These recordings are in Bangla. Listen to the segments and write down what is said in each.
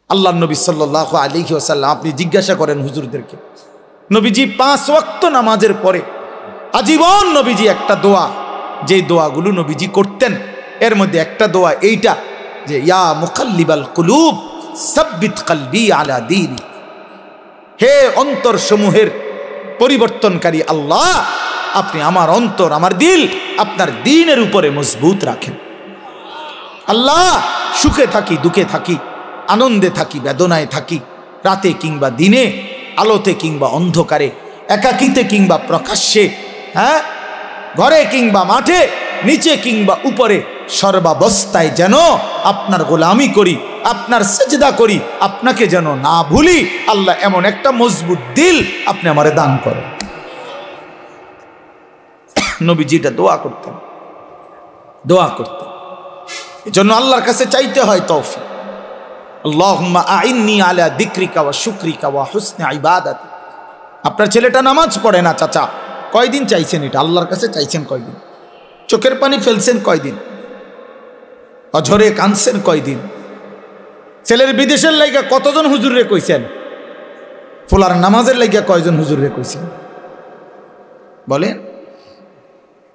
আল্লাহ নবী সাল্লাল্লাহু আলাইহি ওয়াসাল্লাম, আপনি জিজ্ঞাসা করেন হুজুরদেরকে, নবীজি 5 ওয়াক্ত নামাজের পরে আজীবন নবীজি একটা দোয়া, যে দোয়াগুলো নবীজি করতেন, এর মধ্যে একটা দোয়া এইটা যে ইয়া মুকাল্লিবাল কুলুব সাব্বিত কলবি আলা দীনি, হে অন্তর সমূহের পরিবর্তনকারী আল্লাহ, আপনি আমার অন্তর, আমার দিল আপনার দ্বীনের উপরে মজবুত রাখেন। আল্লাহ, সুখে থাকি দুঃখে থাকি, আনন্দে থাকি বেদনায় থাকি, রাতে কিংবা দিনে, আলোতে কিংবা অন্ধকারে, একাকিতে কিংবা প্রকাশ্যে, হ্যাঁ, ঘরে কিংবা মাঠে, নিচে কিংবা উপরে, সর্বাবস্থায় যেন আপনার গোলামি করি, আপনার সেজদা করি, আপনাকে যেন না ভুলি। আল্লাহ, এমন একটা মজবুত দিল আপনি আমারে দান করেন। নবীজিটা দোয়া করতেন, দোয়া করতেন। এজন্য আল্লাহর কাছে চাইতে হয় তৌফিক। আল্লাহুম্মা আইন্নি আলা যিকরিকা ওয়া শুকরিকা ওয়া হুসনি ইবাদাতি। আপনার ছেলেটা নামাজ পড়ে না চাচা, কয়দিন চাইছেন এটা? আল্লাহর কাছে চাইছেন কয়দিন? চোখের পানি ফেলছেন কয়দিন? অঝরে কাঁদছেন কয়দিন? ছেলের বিদেশের লাইগা কতজন হুজুরে কইছেন? ফুলার নামাজের লাইগা কয়জন হুজুরে কইছেন? বলেন।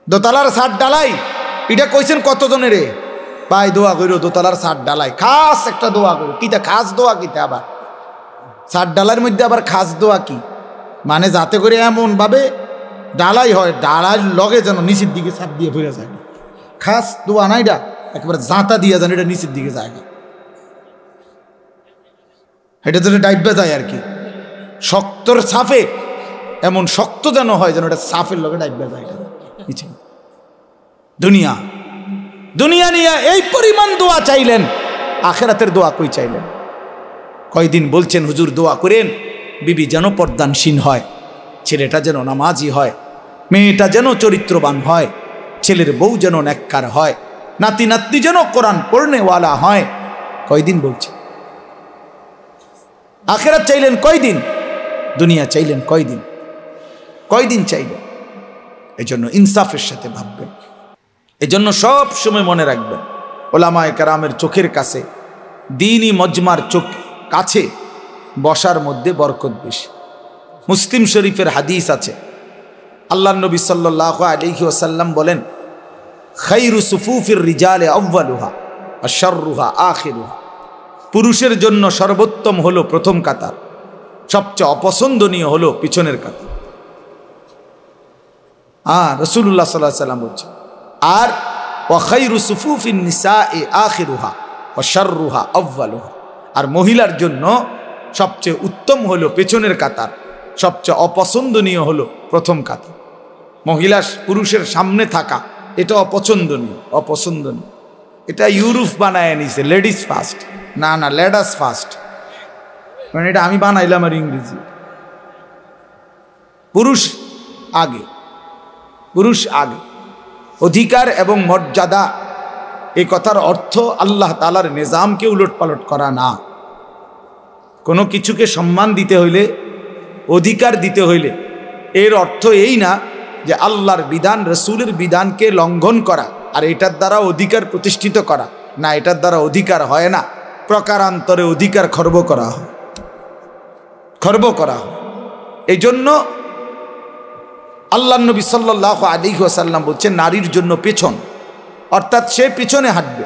দোতলার ছাদ ডালাই এটা কইছেন কতজনের? ভাই দোয়া কইরো, দোতলার ছাদ ডালাই খাস একটা দোয়া করো। কিতা খাস দোয়া? কিতা আবার ছাদ ডালার মধ্যে আবার খাস দোয়া কি? মানে যাতে করে এমন ভাবে ডালাই হয়, ডালার লগে যেন নিচের দিকে ছাদ দিয়ে ফিরে যায়। খাস দোয়া না এটা, একেবারে জাঁতা দিয়ে যেন এটা নিচের দিকে যায় না, এটা যেন ডাইবা যায় আর কি। শক্তর সাফে এমন শক্ত যেন হয় যেন এটা সাফের লগে ডাইবা যায় নিচে। দুনিয়া দুনিয়া নিয়ে এই পরিমাণ দোয়া চাইলেন, আখেরাতের দোয়া কই চাইলেন? কয়দিন বলছেন হুজুর দোয়া করেন বিবি যেন পর্দানসীন হয়, ছেলেটা যেন নামাজি হয়, মেয়েটা যেন চরিত্রবান হয়, ছেলের বউ যেন নেককার হয়, নাতি নাতনি যেন কোরআন পড়নেওয়ালা হয়। কয়দিন বলছেন? আখেরাত চাইলেন কয়দিন? দুনিয়া চাইলেন কয়দিন? কয়দিন চাইলেন? এই জন্য ইনসাফের সাথে ভাববেন। এজন্য সব সময় মনে রাখবেন, ওলামায়ে কেরামের চোখের কাছে, দ্বীনি মজমার চোখ কাছে বসার মধ্যে বরকত বেশি। মুসলিম শরীফের হাদিস আছে, আল্লাহর নবী সাল্লাল্লাহু আলাইহি ওয়াসাল্লাম বলেন, খায়রু সুফুফির রিজালে আউয়ালুহা ওয়া শাররুহা আখিরুহা। পুরুষের জন্য সর্বোত্তম হলো প্রথম কাতার, সবচেয়ে অপছন্দনীয় হলো পিছনের কাতার। রাসূলুল্লাহ সাল্লাল্লাহু আলাইহি ওয়াসাল্লাম বলছেন, আর ওয়া খায়রু সুফুফিন নিসাই আখিরুহা ওয়া শাররুহা আউয়ালুহা। আর মহিলার জন্য সবচেয়ে উত্তম হলো পেছনের কাতার, সবচেয়ে অপছন্দনীয় হলো প্রথম কাতার। মহিলা পুরুষের সামনে থাকা এটা অপছন্দনীয়, অপছন্দনীয়। এটা ইউরোপ বানায় নিছে, লেডিস ফার্স্ট। না না, লেডাস ফার্স্ট, মানে এটা আমি বানাইলাম আর ইংরেজি। পুরুষ আগে, পুরুষ আগে। অধিকার এবং মর্যাদা, এই কথার অর্থ আল্লাহ তাআলার নিজামকে উলটপালট করা না। কোনো কিছুকে সম্মান দিতে হইলে, অধিকার দিতে হইলে এর অর্থ এই না যে আল্লাহর বিধান রসুলের বিধানকে লঙ্ঘন করা আর এটার দ্বারা অধিকার প্রতিষ্ঠিত করা। না, এটার দ্বারা অধিকার হয় না, প্রকারান্তরে অধিকার খর্ব করা হয়, খর্ব করা হয়। এই জন্য আল্লাহর নবী সাল্লাল্লাহু আলাইহি ওয়াসাল্লাম বলছেন, নারীর জন্য পেছন, অর্থাৎ সে পিছনে হাঁটবে,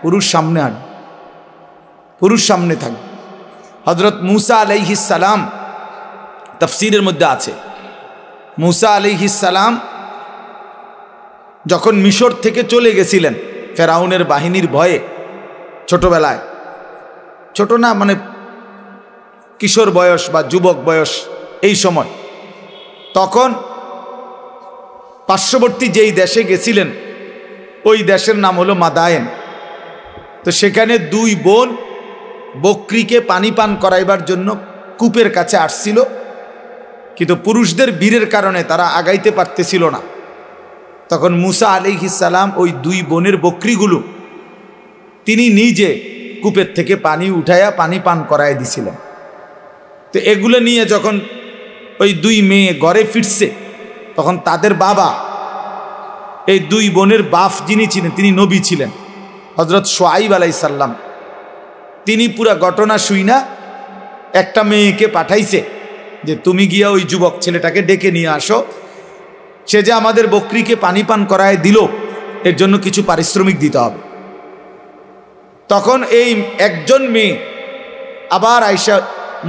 পুরুষ সামনে হাঁটবে, পুরুষ সামনে থাকবে। হযরত মূসা আলাইহিস সালাম, তাফসীরের মধ্যে আছে, মূসা আলাইহিস সালাম যখন মিশর থেকে চলে গেছিলেন ফেরাউনের বাহিনীর ভয়ে, ছোটবেলায়, ছোট না মানে কিশোর বয়স বা যুবক বয়স এই সময়, তখন পার্শ্ববর্তী যেই দেশে গেছিলেন ওই দেশের নাম হলো মাদায়েন। তো সেখানে দুই বোন বকরিকে পানি পান করাইবার জন্য কূপের কাছে আসছিল, কিন্তু পুরুষদের বীরের কারণে তারা আগাইতে পারতেছিল না। তখন মূসা আলাইহিস সালাম ওই দুই বোনের বকরিগুলো তিনি নিজে কূপের থেকে পানি উঠাইয়া পানি পান করাই দিছিলেন। তো এগুলো নিয়ে যখন ওই দুই মেয়ে ঘরে ফিরছে, তখন তাদের বাবা, এই দুই বোনের বাপ যিনি ছিলেন তিনি নবী ছিলেন, হযরত শুআইব আলাইহিস সালাম, তিনি পুরা ঘটনা শুই না একটা মেয়েকে পাঠাইছে যে তুমি গিয়া ওই যুবক ছেলেটাকে ডেকে নিয়ে আসো, সে যে আমাদের বকরিকে পানি পান করায় দিল এর জন্য কিছু পারিশ্রমিক দিতে হবে। তখন এই একজন মেয়ে আবার আয়েশা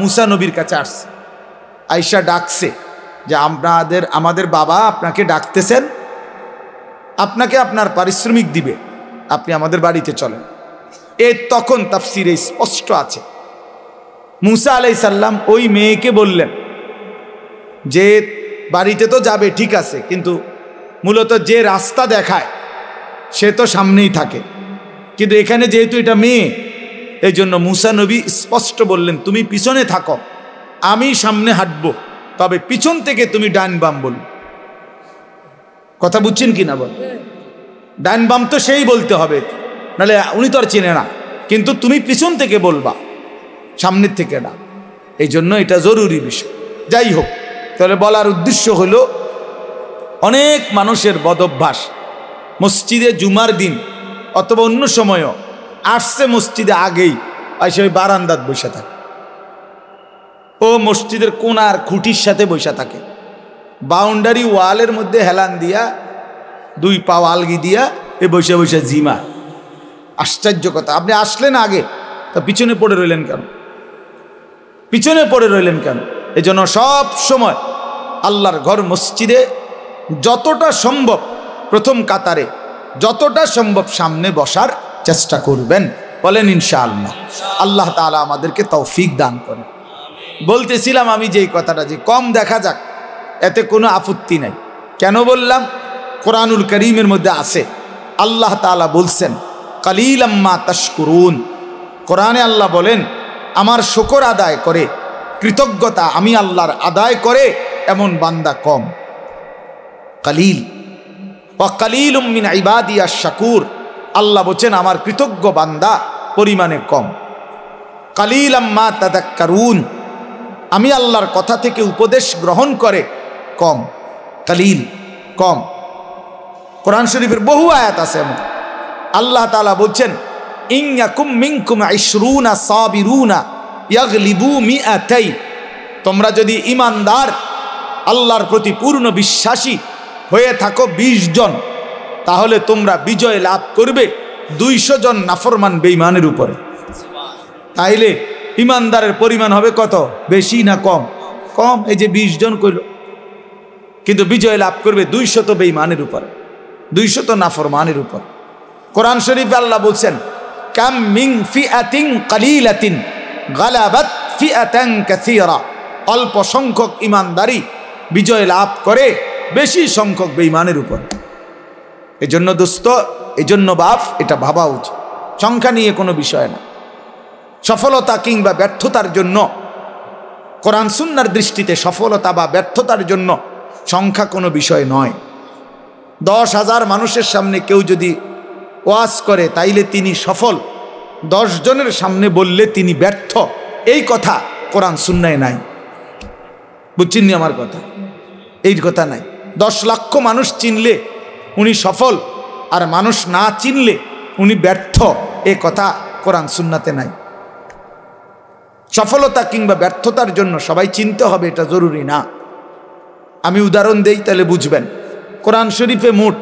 মুসা নবীর কাছে আসছে, আয়েশা ডাকছে যে আমাদের বাবা আপনাকে ডাকতেছেন, আপনাকে আপনার পারিশ্রমিক দিবে, আপনি আমাদের বাড়িতে চলেন। তখন তাফসিরে স্পষ্ট আছে মুসা আলাইহিস সালাম ওই মেয়েকে বললেন যে বাড়িতে তো যাবে ঠিক আছে, কিন্তু মূলত যে রাস্তা দেখায় সে তো সামনেই থাকে, কিন্তু এখানে যেহেতু এটা মেয়ে এই জন্য মুসা নবী স্পষ্ট বললেন তুমি পিছনে থাকো, আমি সামনে হাঁটবো, তবে পিছন থেকে তুমি ডান বাম বলবে। কথা বুঝছেন কি না? বল ডান বাম তো সেই বলতে হবে, নাহলে উনি তো আর চেনে না, কিন্তু তুমি পিছন থেকে বলবা, সামনের থেকে না। এই জন্য এটা জরুরি বিষয়। যাই হোক, তাহলে বলার উদ্দেশ্য হলো অনেক মানুষের বদভ্যাস মসজিদে জুমার দিন অথবা অন্য সময়ও আসছে মসজিদে আগেই এসে ওই বারান্দাত বসে থাকে, ও মসজিদের কোনার খুঁটির সাথে বসে থাকে, বাউন্ডারি ওয়ালের মধ্যে হেলান দিয়া দুই পা আলগি দিয়া এ বসে বসে জিমা। আশ্চর্য কথা, আপনি আসলেন আগে তা পিছনে পড়ে রইলেন কেন? পিছনে পড়ে রইলেন কেন? এই জন্য সব সময় আল্লাহর ঘর মসজিদে যতটা সম্ভব প্রথম কাতারে, যতটা সম্ভব সামনে বসার চেষ্টা করবেন। বলেন ইনশাআল্লাহ। আল্লাহ তাআলা আমাদেরকে তৌফিক দান করেন। বলতেছিলাম আমি যে কথাটা যে কম দেখা যাক এতে কোনো আপত্তি নাই। কেন বললাম? কোরআনুল কারীমের মধ্যে আছে আল্লাহ তাআলা বলছেন কালিলাম মা তাশকুরুন। কোরআনে আল্লাহ বলেন আমার শুকর আদায় করে, কৃতজ্ঞতা আমি আল্লাহর আদায় করে এমন বান্দা কম। কালিল ওয়া কালিলুম মিন ইবাদিয়াশ শাকুর। আল্লাহ বলেন আমার কৃতজ্ঞ বান্দা পরিমাণে কম। কালিলাম মা তাযাক্কারুন, আমি আল্লাহর কথা থেকে উপদেশ গ্রহণ করে কম। কালিল কম। কোরআন শরীফের বহু আয়াত আছে এমন। আল্লাহ তাআলা বলছেন ইন ইয়াকুম মিনকুম 20 সাবিরুনা ইয়াগলিবু মিআতাই। তোমরা যদি ঈমানদার আল্লাহর প্রতি পূর্ণ বিশ্বাসী হয়ে থাকো 20 জন, তাহলে তোমরা বিজয় লাভ করবে 200 জন নাফরমান বেঈমানের উপরে। তাইলে ঈমানদারের পরিমাণ হবে কত? বেশি না কম? কম। এই যে 20 জন কইল, কিন্তু বিজয় লাভ করবে 200 বেঈমানের উপর, 200 নাফরমানের উপর। কোরআন শরীফে আল্লাহ বলছেন কাম মিন ফিআতিন কালিলাতিন গালাবাত ফিআতান কাসীরা। অল্প সংখ্যক ঈমানদারি বিজয় লাভ করে বেশি সংখ্যক বেঈমানের উপর। এজন্য দোস্ত, এজন্য বাপ, এটা ভাবা উচিত। সংখ্যা নিয়ে কোনো বিষয় না। সফলতা কিংবা ব্যর্থতার জন্য কোরআন সুন্নাহর দৃষ্টিতে সফলতা বা ব্যর্থতার জন্য সংখ্যা কোনো বিষয় নয়। 10,000 মানুষের সামনে কেউ যদি ওয়াজ করে তাইলে তিনি সফল, 10 জনের সামনে বললে তিনি ব্যর্থ, এই কথা কোরআন সুন্নায় নাই। বুঝছেন নি আমার কথা? এই কথা নাই। 10 লক্ষ মানুষ চিনলে উনি সফল, আর মানুষ না চিনলে উনি ব্যর্থ, এ কথা কোরআন সুন্নাতে নাই। সফলতা কিংবা ব্যর্থতার জন্য সবাই চিনতে হবে এটা জরুরি না। আমি উদাহরণ দেই তাহলে বুঝবেন। কোরআন শরীফে মোট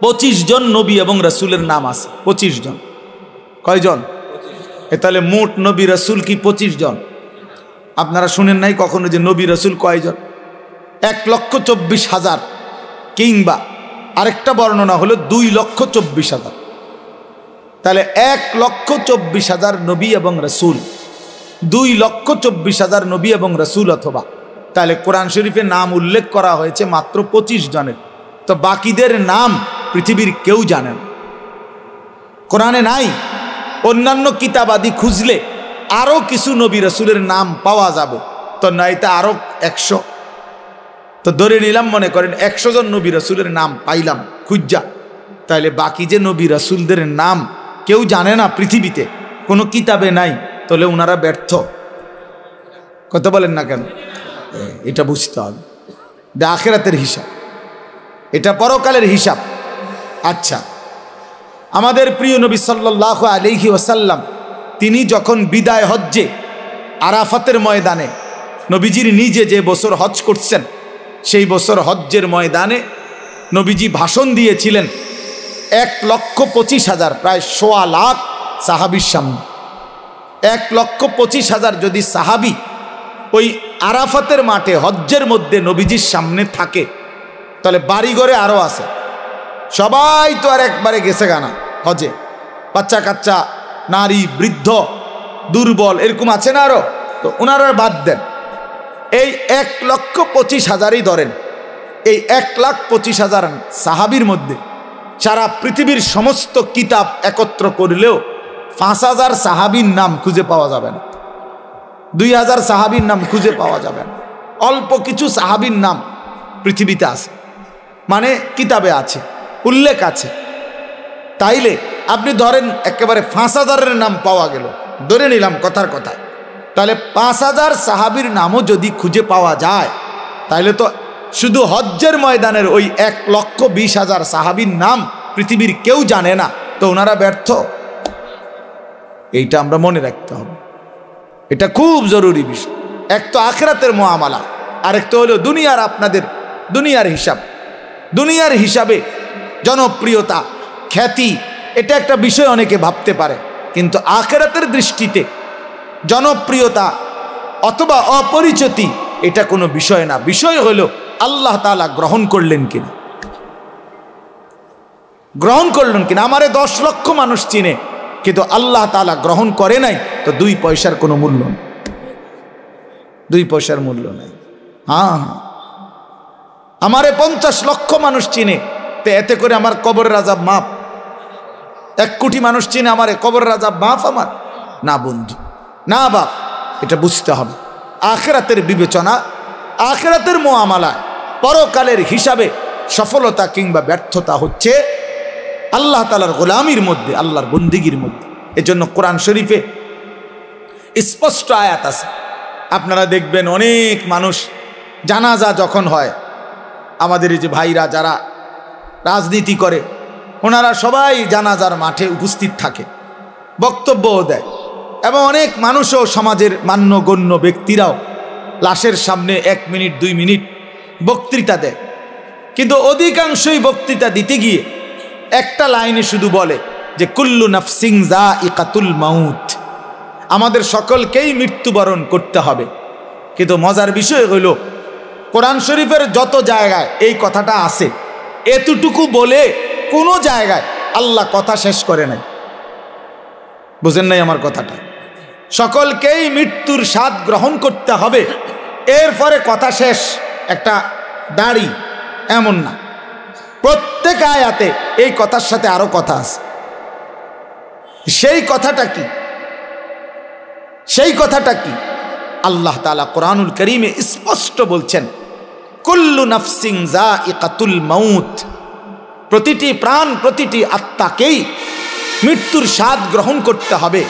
25 জন নবী এবং রাসূলের নাম আছে। 25 জন। কয়জন? তাহলে মোট নবী রাসূল কি 25 জন? আপনারা শুনেন নাই কখনো যে নবী রাসূল কয়জন? 1,24,000, কিংবা আরেকটা বর্ণনা হলো 2,24,000। তাহলে 1,24,000 নবী এবং রাসূল, 2,24,000 নবী এবং রাসূল, অথবা তাহলে কোরআন শরীফে নাম উল্লেখ করা হয়েছে মাত্র 25 জনের। তো বাকিদের নাম পৃথিবীর কেউ জানে না, কোরআনে নাই। অন্যান্য কিতাবাদি খুঁজলে আরো কিছু নবী রাসূলের নাম পাওয়া যাবে, তো নয়তো আরো 100। তো ধরে নিলাম মনে করেন 100 জন নবী রাসূলের নাম পাইলাম খুঁজা, তাহলে বাকি যে নবী রাসূলদের নাম কেউ জানে না পৃথিবীতে, কোনো কিতাবে নাই, তাহলে ওনারা ব্যর্থ। কথা বলেন না কেন? এটা বুঝতে হবে। এটা আখিরাতের হিসাব, এটা পরকালের হিসাব। আচ্ছা, আমাদের প্রিয় নবী সাল্লাল্লাহু আলাইহি ওয়াসাল্লাম তিনি যখন বিদায় হজ্জে আরাফাতের ময়দানে নবীজির নিজে যে বছর হজ করছেন সেই বছর হজ্জের ময়দানে নবীজি ভাষণ দিয়েছিলেন 1,25,000 প্রায় 1.25 লাখ সাহাবীর সামনে। 1,25,000 যদি সাহাবী ওই আরাফাতের মাঠে হজ্জের মধ্যে নবীজির সামনে থাকে তাহলে বাড়িঘরে আরও আছে, সবাই তো আর একবারে গেছে গানা হজে, বাচ্চা কাচ্চা নারী বৃদ্ধ দুর্বল এরকম আছে না আরো, তো ওনারা বাদ দেন। এই 1,25,000ই ধরেন, এই 1,25,000 সাহাবীর মধ্যে সারা পৃথিবীর সমস্ত কিতাব একত্র করলেও 5,000 সাহাবীর নাম খুঁজে পাওয়া যাবে না, 2,000 সাহাবীর নাম খুঁজে পাওয়া যাবে না। অল্প কিছু সাহাবীর নাম পৃথিবীতে আছে, মানে কিতাবে আছে, উল্লেখ আছে। তাইলে আপনি ধরেন একেবারে 5,000-এর নাম পাওয়া গেল, ধরে নিলাম কথার কথায়, তাহলে 5,000 সাহাবীর নামও যদি খুঁজে পাওয়া যায় তাহলে তো শুধু হজ্জের ময়দানের ওই 1,20,000 সাহাবীর নাম পৃথিবীর কেউ জানে না, তো ওনারা ব্যর্থ। এইটা আমরা মনে রাখতে হবে, এটা খুব জরুরি বিষয়। এক তো আখিরাতের মুআমালা, আরেক তো হলো দুনিয়ার, আপনাদের দুনিয়ার হিসাব। দুনিয়ার হিসাবে জনপ্রিয়তা খ্যাতি এটা একটা বিষয় অনেকে ভাবতে পারে, কিন্তু আখিরাতের দৃষ্টিতে জনপ্রিয়তা অথবা অপরিচিতি এটা কোনো বিষয় না। বিষয় হলো আল্লাহ তাআলা গ্রহণ করলেন কিনা, গ্রহণ করলেন কিনা। আমারে 10 লক্ষ মানুষ চিনে, কিন্তু আল্লাহ তাআলা গ্রহণ করে নাই, তো 2 পয়সার কোনো মূল্য নেই, 2 পয়সার মূল্য নেই। হ্যাঁ, আমারে 50 লক্ষ মানুষ চিনে, তো এতে করে আমার কবরের আযাব মাফ? 1 কোটি মানুষ চিনে আমারে, কবরের আযাব মাফ আমার? না বন্ধু, না বাপ, এটা বুঝতে হবে। আখিরাতের বিবেচনা, আখিরাতের মুআমালা, পরকালের হিসাবে সফলতা কিংবা ব্যর্থতা হচ্ছে আল্লাহ তাআলার গোলামির মধ্যে, আল্লাহর বন্দেগীর মধ্যে। এজন্য কোরআন শরীফে স্পষ্ট আয়াত আছে, আপনারা দেখবেন অনেক মানুষ জানাজা যখন হয়, আমাদের এই যে ভাইরা যারা রাজনীতি করে ওনারা সবাই জানাজার মাঠে উপস্থিত থাকে, বক্তব্যও দেয়, এবং অনেক মানুষও সমাজের মান্যগণ্য ব্যক্তিরাও লাশের সামনে 1 মিনিট 2 মিনিট বক্তৃতা দেয়। কিন্তু অধিকাংশই বক্তৃতা দিতে গিয়ে একটা লাইনে শুধু বলে যে কুল্লু নাফসিন যায়িকাতুল মাউত, আমাদের সকলকেই মৃত্যুবরণ করতে হবে। কিন্তু মজার বিষয় হলো কোরআন শরীফের যত জায়গায় এই কথাটা আছে, এতটুকু বলে কোনো জায়গায় আল্লাহ কথা শেষ করে নাই। বুঝেন নাই আমার কথাটা? সকলকেই মৃত্যুর স্বাদ গ্রহণ করতে হবে, এরপরে কথা শেষ, একটা দাড়ি, এমন না। প্রত্যেক আয়াতে এই কথার সাথে আরো কথা আছে। সেই কথাটা কি? সেই কথাটা কি? আল্লাহ তাআলা কোরআনুল কারীমে স্পষ্ট বলছেন, কুল্লু নাফসিন যায়িকাতুল মাউত, প্রতিটি প্রাণ, প্রতিটি আত্মাকেই মৃত্যুর স্বাদ গ্রহণ করতে হবে।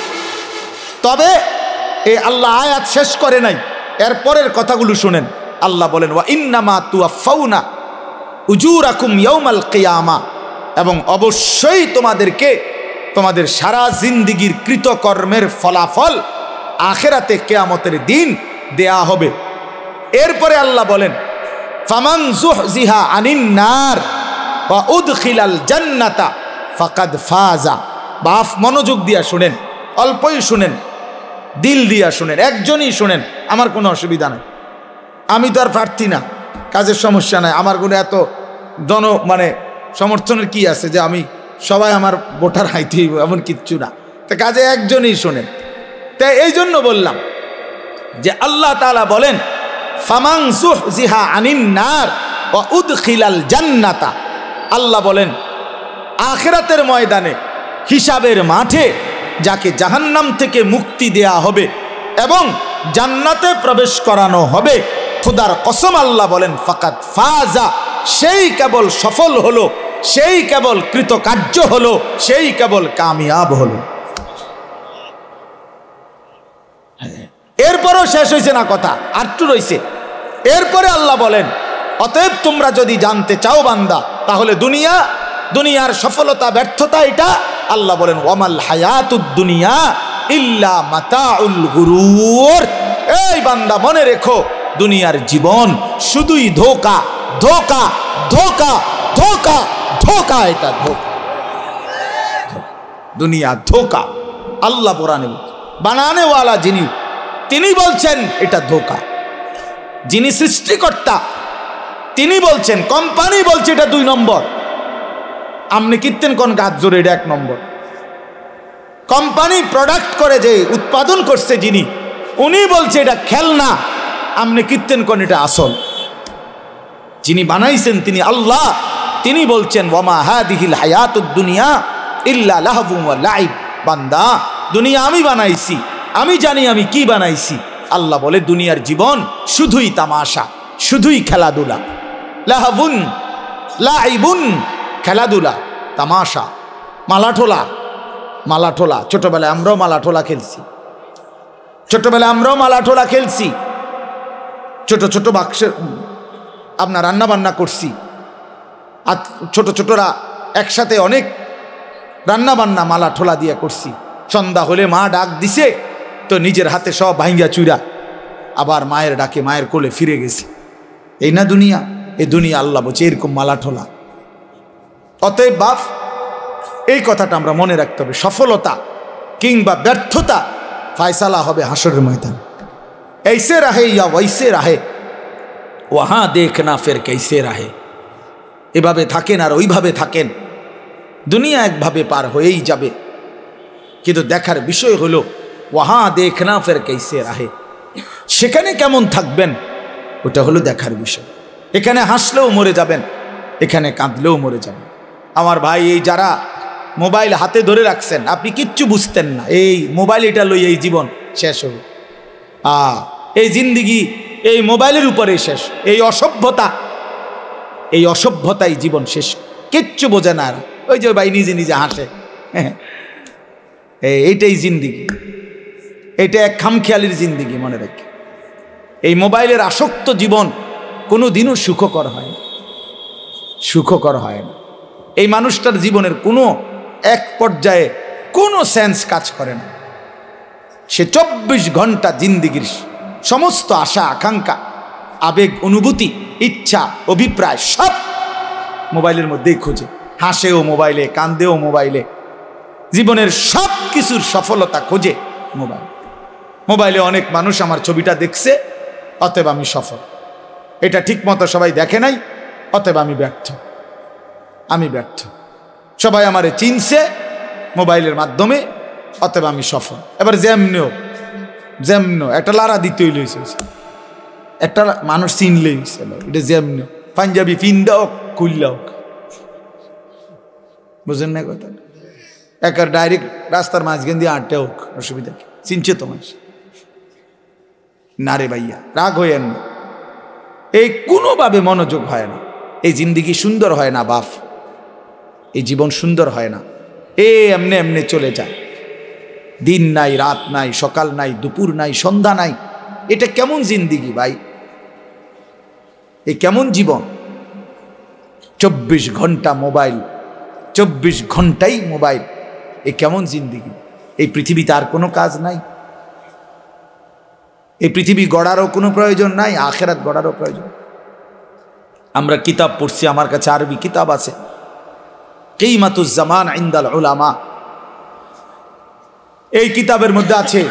তবে এই আল্লাহ আয়াত শেষ করে নাই, এরপরের কথাগুলো শুনেন। আল্লাহ বলেন, ওয়া ইন্নামা তুওয়াফাউনা উজুরাকুম ইয়াউমাল কিয়ামা, এবং অবশ্যই তোমাদেরকে তোমাদের সারা জিন্দেগীর কৃতকর্মের ফলাফল আখিরাতে কিয়ামতের দিন দেয়া হবে। এরপরে আল্লাহ বলেন, ফামান যুহজিহা আনিন নার ওয়া উদখিলাল জান্নাতা ফাকাদ ফাজা। বাপ মনোযোগ দিয়া শুনেন, অল্পই শুনেন, দিল দিয়া শুনেন, একজনই শুনেন, আমার কোনো অসুবিধা নাই। আমি তো আর প্রার্থী না, কাজের সমস্যা নাই, আমার কোনো এত সমর্থনের কি আছে যে আমি সবাই আমার ভোটার হাইতে এমন কিচ্ছু না। তো কাজে একজনই শোনেন। তাই এই জন্য বললাম যে আল্লাহ তাআলা বলেন, ফামান যুহজিহা আনিন নার ওয়া উদখিলাল জান্নাতা। আল্লাহ বলেন আখিরাতের ময়দানে, হিসাবের মাঠে যাকে জাহান্নাম থেকে মুক্তি দেয়া হবে এবং জান্নাতে প্রবেশ করানো হবে, খোদার কসম আল্লাহ বলেন ফাকাদ ফাজা, সেই কেবল সফল হলো, সেই কেবল কৃতকার্য হলো, সেই কেবল কামিয়াব হলো। এরপরও শেষ হয়েছে না কথা, আরটু রয়েছে। এরপরে আল্লাহ বলেন, অতএব তোমরা যদি জানতে চাও বান্দা, তাহলে দুনিয়ার সফলতা ব্যর্থতা এটা। আল্লাহ বলেন, ওয়ামাল হায়াতুদ দুনিয়া ইল্লা মাতাউল গুরুর। এই বান্দা মনে রেখো, দুনিয়ার জীবন শুধুই ধোঁকা, ধোঁকা, ধোঁকা, ধোঁকা, ধোঁকা। এটা ধোঁকা, দুনিয়া ধোঁকা। আল্লাহ কোরআনে বানানেওয়ালা যিনি, তিনি বলছেন এটা ধোঁকা। যিনি সৃষ্টিকর্তা তিনি বলছেন, কোম্পানি বলছে এটা 2 নম্বর। আপনি কীর্তেন কোন গাছ জোরে, এটা 1 নম্বর। কোম্পানি প্রোডাক্ট করে যে উৎপাদন করছে যিনি, উনি বলছে এটা খেলনা, আপনি কীর্তেন কোন এটা আসল। যিনি বানাইছেন তিনি আল্লাহ, তিনি বলছেন ওয়ামা হাদিহিল হায়াতুদ দুনিয়া ইল্লা লাহবুন ওয়া লাইব। বান্দা, দুনিয়া আমি বানাইছি, আমি জানি আমি কি বানাইছি। আল্লাহ বলে দুনিয়ার জীবন শুধুই তামাশা, শুধুই খেলাধুলা। লাহবুন লাইবুন, খেলাধুলা, তামাশা, মালাঠোলা। মালাঠোলা ছোটবেলায় আমরাও মালাঠোলা খেলছি, ছোটবেলায় আমরাও মালাঠোলা খেলছি। ছোট ছোট বাক্সের আপনার রান্না বান্না করছি, আর ছোট ছোটরা একসাথে অনেক রান্না বান্না মালাঠোলা দিয়ে করছি। সন্ধ্যা হলে মা ডাক দিছে তো নিজের হাতে সব ভাঙ্গা চুরা আবার মায়ের ডাকে মায়ের কোলে ফিরে গেছি। এই না দুনিয়া? এই দুনিয়া আল্লাহ বলছে এরকম মালাঠোলা। অতএব বাপ, এই কথাটা আমরা মনে রাখতে হবে। সফলতা কিংবা ব্যর্থতা ফায়সালা হবে হাসরের ময়দান। ऐसे रहे या वैसे रहे वहाँ देखना फिर कैसे रहे। এভাবে থাকেন আর ওইভাবে থাকেন, দুনিয়া একভাবে পার হয়েই যাবে। কিন্তু দেখার বিষয় হলো ওয়াহা দেখনা ফের कैसे रहे, সেখানে কেমন থাকবেন ওটা হলো দেখার বিষয়। এখানে হাসলেও মরে যাবেন, এখানে কাঁদলেও মরে যাবেন। আমার ভাই, এই যারা মোবাইল হাতে ধরে রাখছেন, আপনি কিচ্ছু বুঝতেন না, এই মোবাইল এটা লই এই জীবন শেষ হবে। এই জিন্দিগি এই মোবাইলের উপরে শেষ। এই অসভ্যতা, এই অসভ্যতাই জীবন শেষ। কিচ্ছু বোঝে না। ওই যে ভাই নিজে নিজে হাসে, এইটাই জিন্দিগি, এটা এক খামখেয়ালির জিন্দিগি। মনে রাখি, এই মোবাইলের আসক্ত জীবন কোনো দিনও সুখকর হয় না, সুখকর হয় না। এই মানুষটার জীবনের কোনো এক পর্যায়ে কোনো সেন্স কাজ করে না। সে 24 ঘন্টা জিন্দিগির সমস্ত আশা আকাঙ্ক্ষা, আবেগ, অনুভূতি, ইচ্ছা, অভিপ্রায় সব মোবাইলের মধ্যেই খোঁজে। হাসেও মোবাইলে, কান্দেও মোবাইলে, জীবনের সব কিছুর সফলতা খোঁজে মোবাইল। মোবাইলে অনেক মানুষ আমার ছবিটা দেখছে, অতএব আমি সফল। এটা ঠিক মতো সবাই দেখে নাই, অতএব আমি ব্যর্থ। আমি ব্যর্থ। সবাই আমারে চিনছে মোবাইলের মাধ্যমে, অতএব আমি সফল। এবার যেমনিও একটা লারা দিতেই লইছে, একটা মানুষ চিনলেই এটা যেমনিও পাঞ্জাবি ফিন্দা হোক খুললা হোক, বুঝেন না কথা? একার ডাইরেক্ট রাস্তার মাঝখান দিয়ে আটটা হোক, অসুবিধা কি? চিনছে তো মানুষ না রে ভাইয়া, রাগ হইয়েন না। এই কোনোভাবে মনোযোগ হয় না। এই জিন্দিগি সুন্দর হয় না বাপ, এই জীবন সুন্দর হয় না। এমনি এমনি চলে যায়। দিন নাই, রাত নাই, সকাল নাই, দুপুর নাই, সন্ধ্যা নাই। এটা কেমন জিন্দিগি ভাই? এই কেমন জীবন? 24 ঘন্টা মোবাইল, 24 ঘন্টাই মোবাইল। এই কেমন জিন্দিগি? এই পৃথিবীতে আর কোনো কাজ নাই? এই পৃথিবী গড়ারও কোনো প্রয়োজন নাই, আখেরাত গড়ারও প্রয়োজন। আমরা কিতাব পড়ছি, আমার কাছে আরবি কিতাব আছে, কিমাতুজ জামান ইনদাল উলামা। এই কিতাবের মধ্যে আছে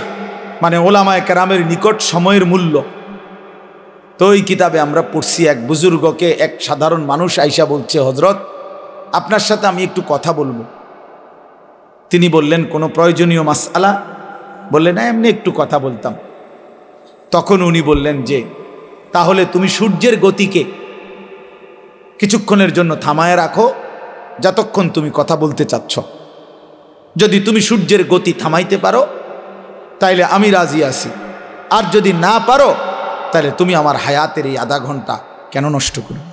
মানে ওলামায়ে কেরামের নিকট সময়ের মূল্য। তো এই কিতাবে আমরা পড়ছি, এক বুজুর্গকে এক সাধারণ মানুষ আইসা বলছে, হজরত আপনার সাথে আমি একটু কথা বলবো। তিনি বললেন, কোনো প্রয়োজনীয় মাসআলা? বললেন না, এমনি একটু কথা বলতাম। তখন উনি বললেন যে, তাহলে তুমি সূর্যের গতিকে কিছুক্ষণের জন্য থামায় রাখো, যতক্ষণ তুমি কথা বলতে চাচ্ছ। যদি তুমি সূর্যের গতি থামাইতে পারো তাইলে আমি রাজি আছি, আর যদি না পারো তাহলে তুমি আমার হায়াতের এই আধা ঘন্টা কেন নষ্ট করবে?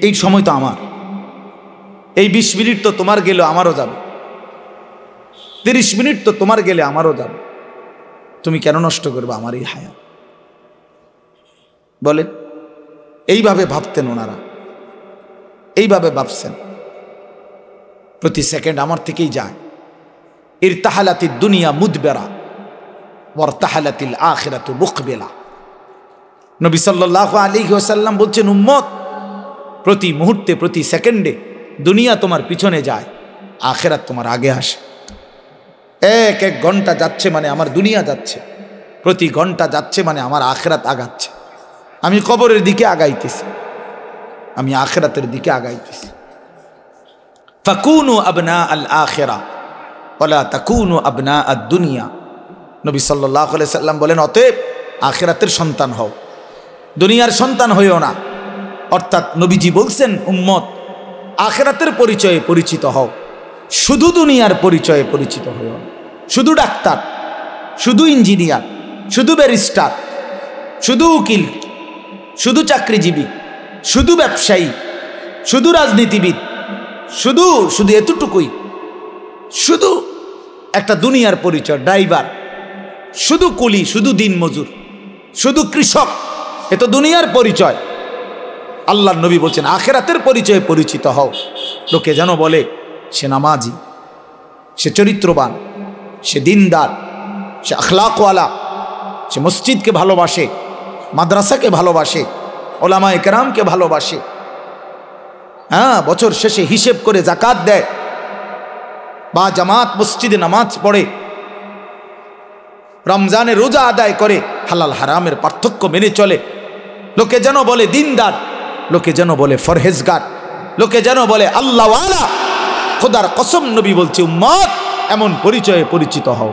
এই সময় তো আমার, এই 20 মিনিট তো তোমার গেলে আমারও যাবে, 30 মিনিট তো তোমার গেলে আমারও যাবে। তুমি কেন নষ্ট করবে আমার এই হায়াত? বলেন, এইভাবে ভাবতেন ওনারা, এইভাবে ভাবছেন। প্রতি সেকেন্ড আমার থেকেই যায়, ইরতাহালাতিদ দুনিয়া মুদবেরা ওয়ারতাহালাতিল আখিরাতু মুকবিলা। নবী সাল্লাল্লাহু আলাইহি ওয়াসাল্লাম বলছেন, উম্মত, প্রতি মুহূর্তে প্রতি সেকেন্ডে দুনিয়া তোমার পিছনে যায়, আখিরাত তোমার আগে আসে। এক এক ঘন্টা যাচ্ছে মানে আমার দুনিয়া যাচ্ছে, প্রতি ঘন্টা যাচ্ছে মানে আমার আখিরাত আগাচ্ছে। আমি কবরের দিকে আগাইতেছি, আমি আখিরাতের দিকে আগাইতেছি। ফাকুনু আবনা আল আখিরা ওয়ালা তাকুনু আবনা আদ দুনিয়া। নবী সাল্লাল্লাহু আলাইহি সাল্লাম বলেন, অতএব আখিরাতের সন্তান হও, দুনিয়ার সন্তান হইও না। অর্থাৎ নবীজি বলছেন, উম্মত, আখিরাতের পরিচয়ে পরিচিত হও, শুধু দুনিয়ার পরিচয়ে পরিচিত হইও না। শুধু ডাক্তার, শুধু ইঞ্জিনিয়ার, শুধু ব্যারিস্টার, শুধু উকিল, শুধু চাকরিজীবী, শুধু ব্যবসায়ী, শুধু রাজনীতিবিদ, শুধু শুধু এতটুকুই, শুধু একটা দুনিয়ার পরিচয়, ড্রাইভার, শুধু কুলি, শুধু দিনমজুর, শুধু কৃষক, এ তো দুনিয়ার পরিচয়। আল্লাহর নবী বলছেন, আখিরাতের পরিচয়ে পরিচিত হও। লোকে যেন বলে সে নামাজি, সে চরিত্রবান, সে দিনদার, সে আখলাকওয়ালা, সে মসজিদকে ভালোবাসে, মাদ্রাসাকে ভালোবাসে, ওলামায়ে কেরামকে ভালোবাসে। হ্যাঁ, বছর শেষে হিসেব করে যাকাত দেয়, বা জামাত মসজিদে নামাজ পড়ে, রমজানে রোজা আদায় করে, হালাল হারামের পার্থক্য মেনে চলে। লোকে যেন বলে দিনদার, লোকে যেন বলে ফরহেজগার, লোকে যেন বলে আল্লাহওয়ালা। খোদার কসম, নবী বলছে, উম্মত, এমন পরিচয়ে পরিচিত হও।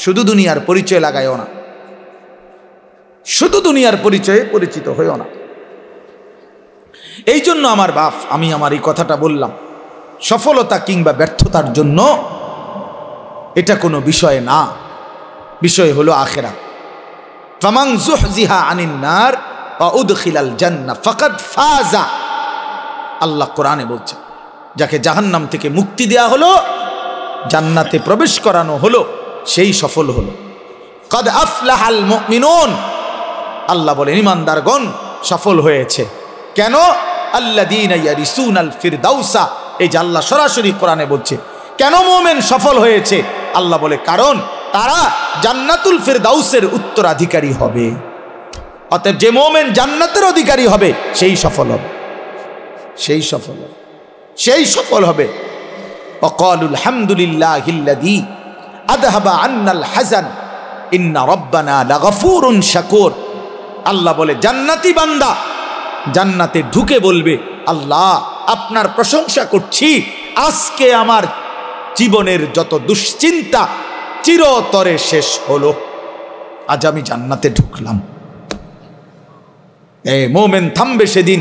শুধু দুনিয়ার পরিচয় লাগাইও না, শুধু দুনিয়ার পরিচয়ে পরিচিত হইও না। এই জন্য আমার বাপ, আমি আমার এই কথাটা বললাম, সফলতা কিংবা ব্যর্থতার জন্য এটা কোনো বিষয় না, বিষয় হলো আখিরাত। ফামান যুহজিহা আনিন নার ওয়া উদখিলাল জান্নাহ ফাকাদ ফাজা। আল্লাহ কোরআনে বলছেন, যাকে জাহান্নাম থেকে মুক্তি দেয়া হলো, জান্নাতে প্রবেশ করানো হলো, সেই সফল হলো। কাদ আফলাহাল মুমিনুন, আল্লাহ বলেন ঈমানদারগণ সফল হয়েছে। কেন? আল্লাযীনা ইয়ারিসুনাল ফিরদাউসা। এই যে আল্লাহ সরাসরি কোরআনে বলছে, কেন মুমিন সফল হয়েছে? আল্লাহ বলে, কারণ তারা জান্নাতুল ফিরদাউসের উত্তরাধিকারী হবে। অতএব যে মুমিন জান্নাতের অধিকারী হবে, সেই সফল হবে, সেই সফল হবে, সেই সফল হবে। ওয়াকালুল হামদুলিল্লাহিল্লাযী আযহাবা আন্নাল হাযান ইন্না রাব্বানা লাগফুরুন শাকুর। আল্লাহ বলে, জান্নাতি বান্দা জান্নাতে ঢুকে বলবে, আল্লাহ আপনার প্রশংসা করছি, আজকে আমার জীবনের যত দুশ্চিন্তা চিরতরে শেষ হলো, আজ আমি জান্নাতে ঢুকলাম। মোমেন থামবে সেদিন,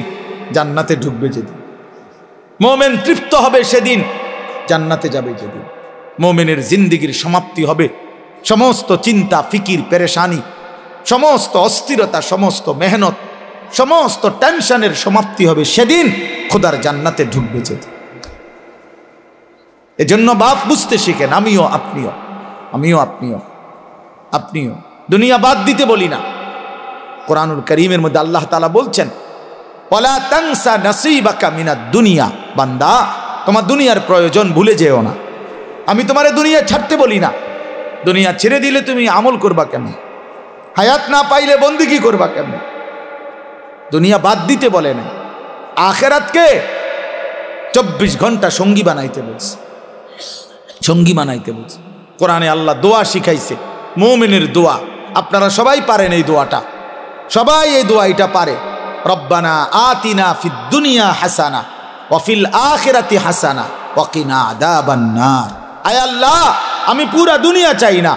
জান্নাতে ঢুকবে যেদিন। মোমেন তৃপ্ত হবে সেদিন, জান্নাতে যাবে যেদিন। মোমেনের জিন্দিগির সমাপ্তি হবে, সমস্ত চিন্তা ফিকির পেরেশানি, সমস্ত অস্থিরতা, সমস্ত মেহনত, সমস্ত টেনশনের সমাপ্তি হবে সেদিন, খোদার জান্নাতে ঢুকবে যেদিন। এজন্য বাপ বুঝতে শিখেন, আমিও আপনিও, আমিও আপনিও, আপনিও। দুনিয়া বাদ দিতে বলি না, কোরআনুল কারীমের মধ্যে আল্লাহ তাআলা বলছেন, ওয়ালা তানসা নাসীবাকা মিনাদ দুনিয়া। বান্দা, তোমার দুনিয়ার প্রয়োজন ভুলে যেও না। আমি তোমারে দুনিয়া ছাড়তে বলি না, দুনিয়া ছেড়ে দিলে তুমি আমল করবা কেমন? হায়াত না পাইলে বন্দেগী করবা কেমন? দুনিয়া বাদ দিতে বলে না, আখিরাতকে 24 ঘন্টা সঙ্গী বানাইতে বলছে, সঙ্গী বানাইতে বলছে। কোরআনে আল্লাহ দোয়া শিখাইছে, মুমিনের দোয়া। আপনারা সবাই পারেন এই দোয়াটা, সবাই এই দোয়াটা পারে। রব্বানা আতিনা ফিদ দুনিয়া হাসানা ওয়া ফিল আখিরাতি হাসানা ওয়া কিনা আযাবান নার। আয় আল্লাহ, আমি পুরা দুনিয়া চাই না,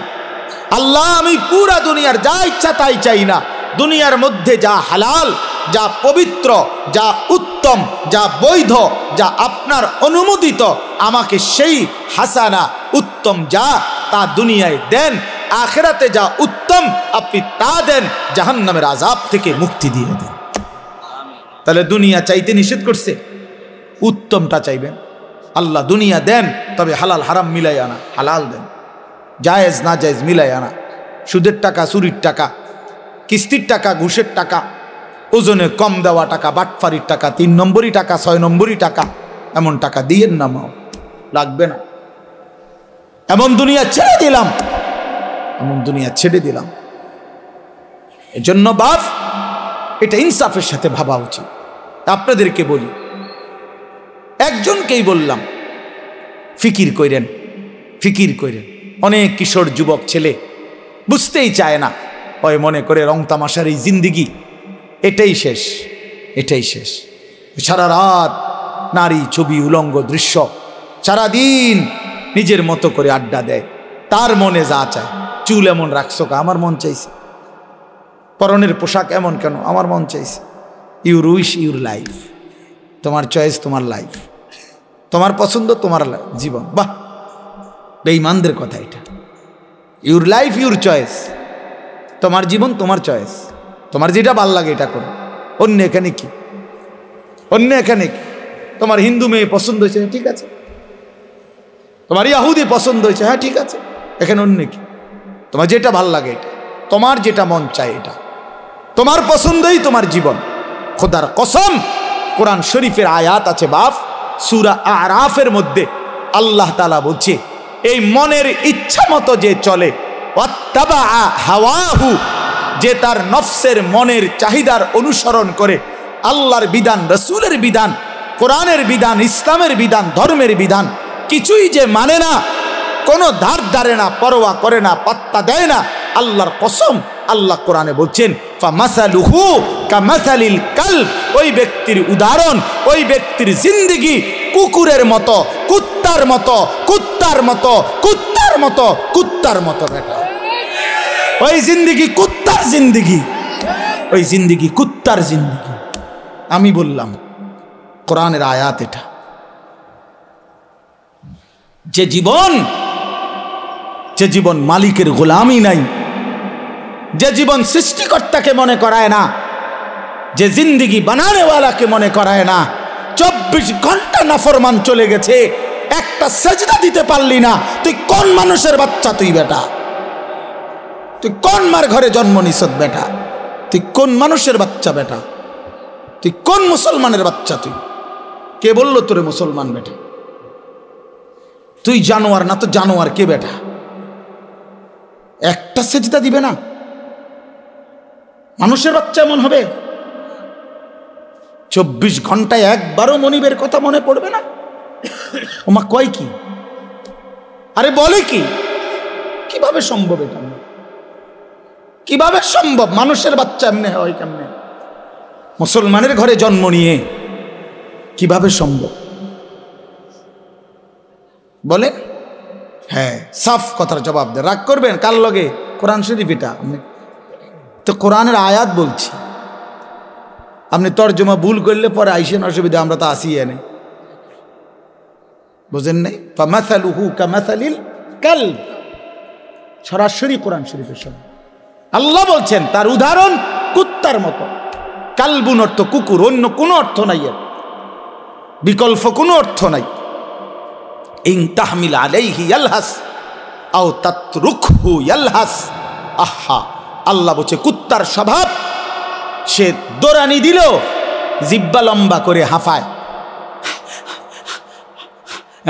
আল্লাহ আমি পুরা দুনিয়ার যা ইচ্ছা তাই চাই না। দুনিয়ার মধ্যে যা হালাল, যা পবিত্র, যা উত্তম, যা বৈধ, যা আপনার অনুমোদিত, আমাকে সেই হাসানা উত্তম যা তা দুনিয়ায় দেন। আখিরাতে যা উত্তম আপনি তা দেন, জাহান্নামের আযাব থেকে মুক্তি দিয়ে দেন। তাহলে দুনিয়া চাইতে নিষেধ করছে, উত্তমটা চাইবেন। আল্লাহ দুনিয়া দেন, তবে হালাল হারাম মিলাই আনা, হালাল দেন, জায়েজ না জায়েজ মিলাই আনা। সুদের টাকা, চুরির টাকা, কিস্তির টাকা, ঘুষের টাকা, ওজনে কম দেওয়া টাকা, বাটফারির টাকা, 3 নম্বরই টাকা, 6 নম্বরই টাকা, এমন টাকা দিয়েন না, মাও লাগবে না। এমন দুনিয়া ছেড়ে দিলাম, এমন দুনিয়া ছেড়ে দিলাম। এজন্য বাপ, এটা ইনসাফের সাথে ভাবা উচিত। আপনাদেরকে বলি, একজনকেই বললাম, ফিকির কইরেন, ফিকির কইরেন। অনেক কিশোর যুবক ছেলে বুঝতেই চায় না, ওই মনে করে রং তামাশার এই জিন্দিগি এটাই শেষ, এটাই শেষ। সারা রাত নারী, ছবি, উলঙ্গ দৃশ্য, সারাদিন নিজের মতো করে আড্ডা দেয়। তার মনে যা চায়, চুল এমন রাখছো কা, আমার মন চাইছে। পরনের পোশাক এমন কেন, আমার মন চাইছে। ইউর উইশ ইউর লাইফ, তোমার চয়েস তোমার লাইফ, তোমার পছন্দ তোমার জীবন। বাহ, বেঈমানদের কথা এটা। ইউর লাইফ ইউর চয়েস, তোমার জীবন তোমার চয়েস, তোমার যেটা ভাল লাগে এটা করো। অন্য এখানে কি, অন্য এখানে কি? তোমার হিন্দু মেয়ে পছন্দ হয়েছে, ঠিক আছে। তোমার ইয়াহুদি পছন্দ হয়েছে, হ্যাঁ ঠিক আছে। এখানে অন্য কি? তোমার যেটা ভাল লাগে এটা, তোমার যেটা মন চায় এটা, তোমার পছন্দই তোমার জীবন। খোদার কসম, কোরআন শরীফের আয়াত আছে বাপ, সূরা আরাফের মধ্যে আল্লাহ তাআলা বলছে, এই মনের ইচ্ছা মতো যে চলে, ওয়াত্তাবা হাওয়াহু, যে তার নফসের মনের চাহিদার অনুসরণ করে, আল্লাহর বিধান, রাসূলের বিধান, কোরআনের বিধান, ইসলামের বিধান, ধর্মের বিধান কিছুই যে মানে না, কোনো ধার ধারে না, পরোয়া করে না, পাত্তা দেয় না, আল্লাহর কসম, আল্লাহ কোরআনে বলছেন, ফামাসালুহু কামাসালিল কালব, ওই ব্যক্তির উদাহরণ, ওই ব্যক্তির জিন্দেগি কুকুরের মতো, কুত্তার মতো, কুত্তার মতো, কুত্তার মতো, কুত্তার মতো। বেটা, ওই জিন্দেগি কুত্তার জিন্দেগি, ওই জিন্দেগি কুত্তার জিন্দেগি। আমি বললাম কোরআনের আয়াত এটা। যে জীবন, যে জীবন মালিকের গোলামি নাই, যে জীবন সৃষ্টিকর্তাকে মনে করায় না, যে জিন্দেগি বানানেওয়ালাকে মনে করায় না, 24 ঘন্টা নাফরমান চলে গেছে, একটা সেজদা দিতে পারলি না, তুই কোন মানুষের বাচ্চা? তুই বেটা, তুই কোন মার ঘরে জন্ম নিছ বেটা? তুই কোন মানুষের বাচ্চা বেটা? তুই কোন মুসলমানের বাচ্চা? তুই কে বললো তোরে মুসলমান বেটা? তুই জানোয়ার না তো জানোয়ার কে বেটা? একটা সেজদা দিবে না? মানুষের বাচ্চা এমন হবে? 24 ঘন্টায় একবারও মনিবের কথা মনে পড়বে না? ওমা কয় কি? আরে বলে কি? কিভাবে সম্ভব এটা? কিভাবে সম্ভব? মানুষের বাচ্চা এমনি হয় কেমনে? মুসলমানের ঘরে জন্ম নিয়ে কিভাবে সম্ভব বলে? হ্যাঁ, সাফ কথার জবাব দেন। রাগ করবেন কার লগে? কোরআন শরীফ এটা, তো কোরআনের আয়াত বলছি। আপনি তর্জমা ভুল করলে পরে আইসেন, অসুবিধা, আমরা তো আসি এনে, বুঝেন নাই? ফামাসালুহু কামাসালিল কালব, সরাসরি কোরআন শরীফের সঙ্গে আল্লাহ বলছেন তার উদাহরণ কুত্তার মতো। কালবুন অর্থ কুকুর, অন্য কোনো অর্থ নাই, এর বিকল্প কোনো অর্থ নাই। ইন তাহমিল আলাইহি ইয়ালহাস আও তাতরুকহু ইয়ালহাস। আহা, আল্লাহ বলছে কুত্তার স্বভাব, সে দৌড়ানি দিল জিব্বা লম্বা করে হাঁফায়,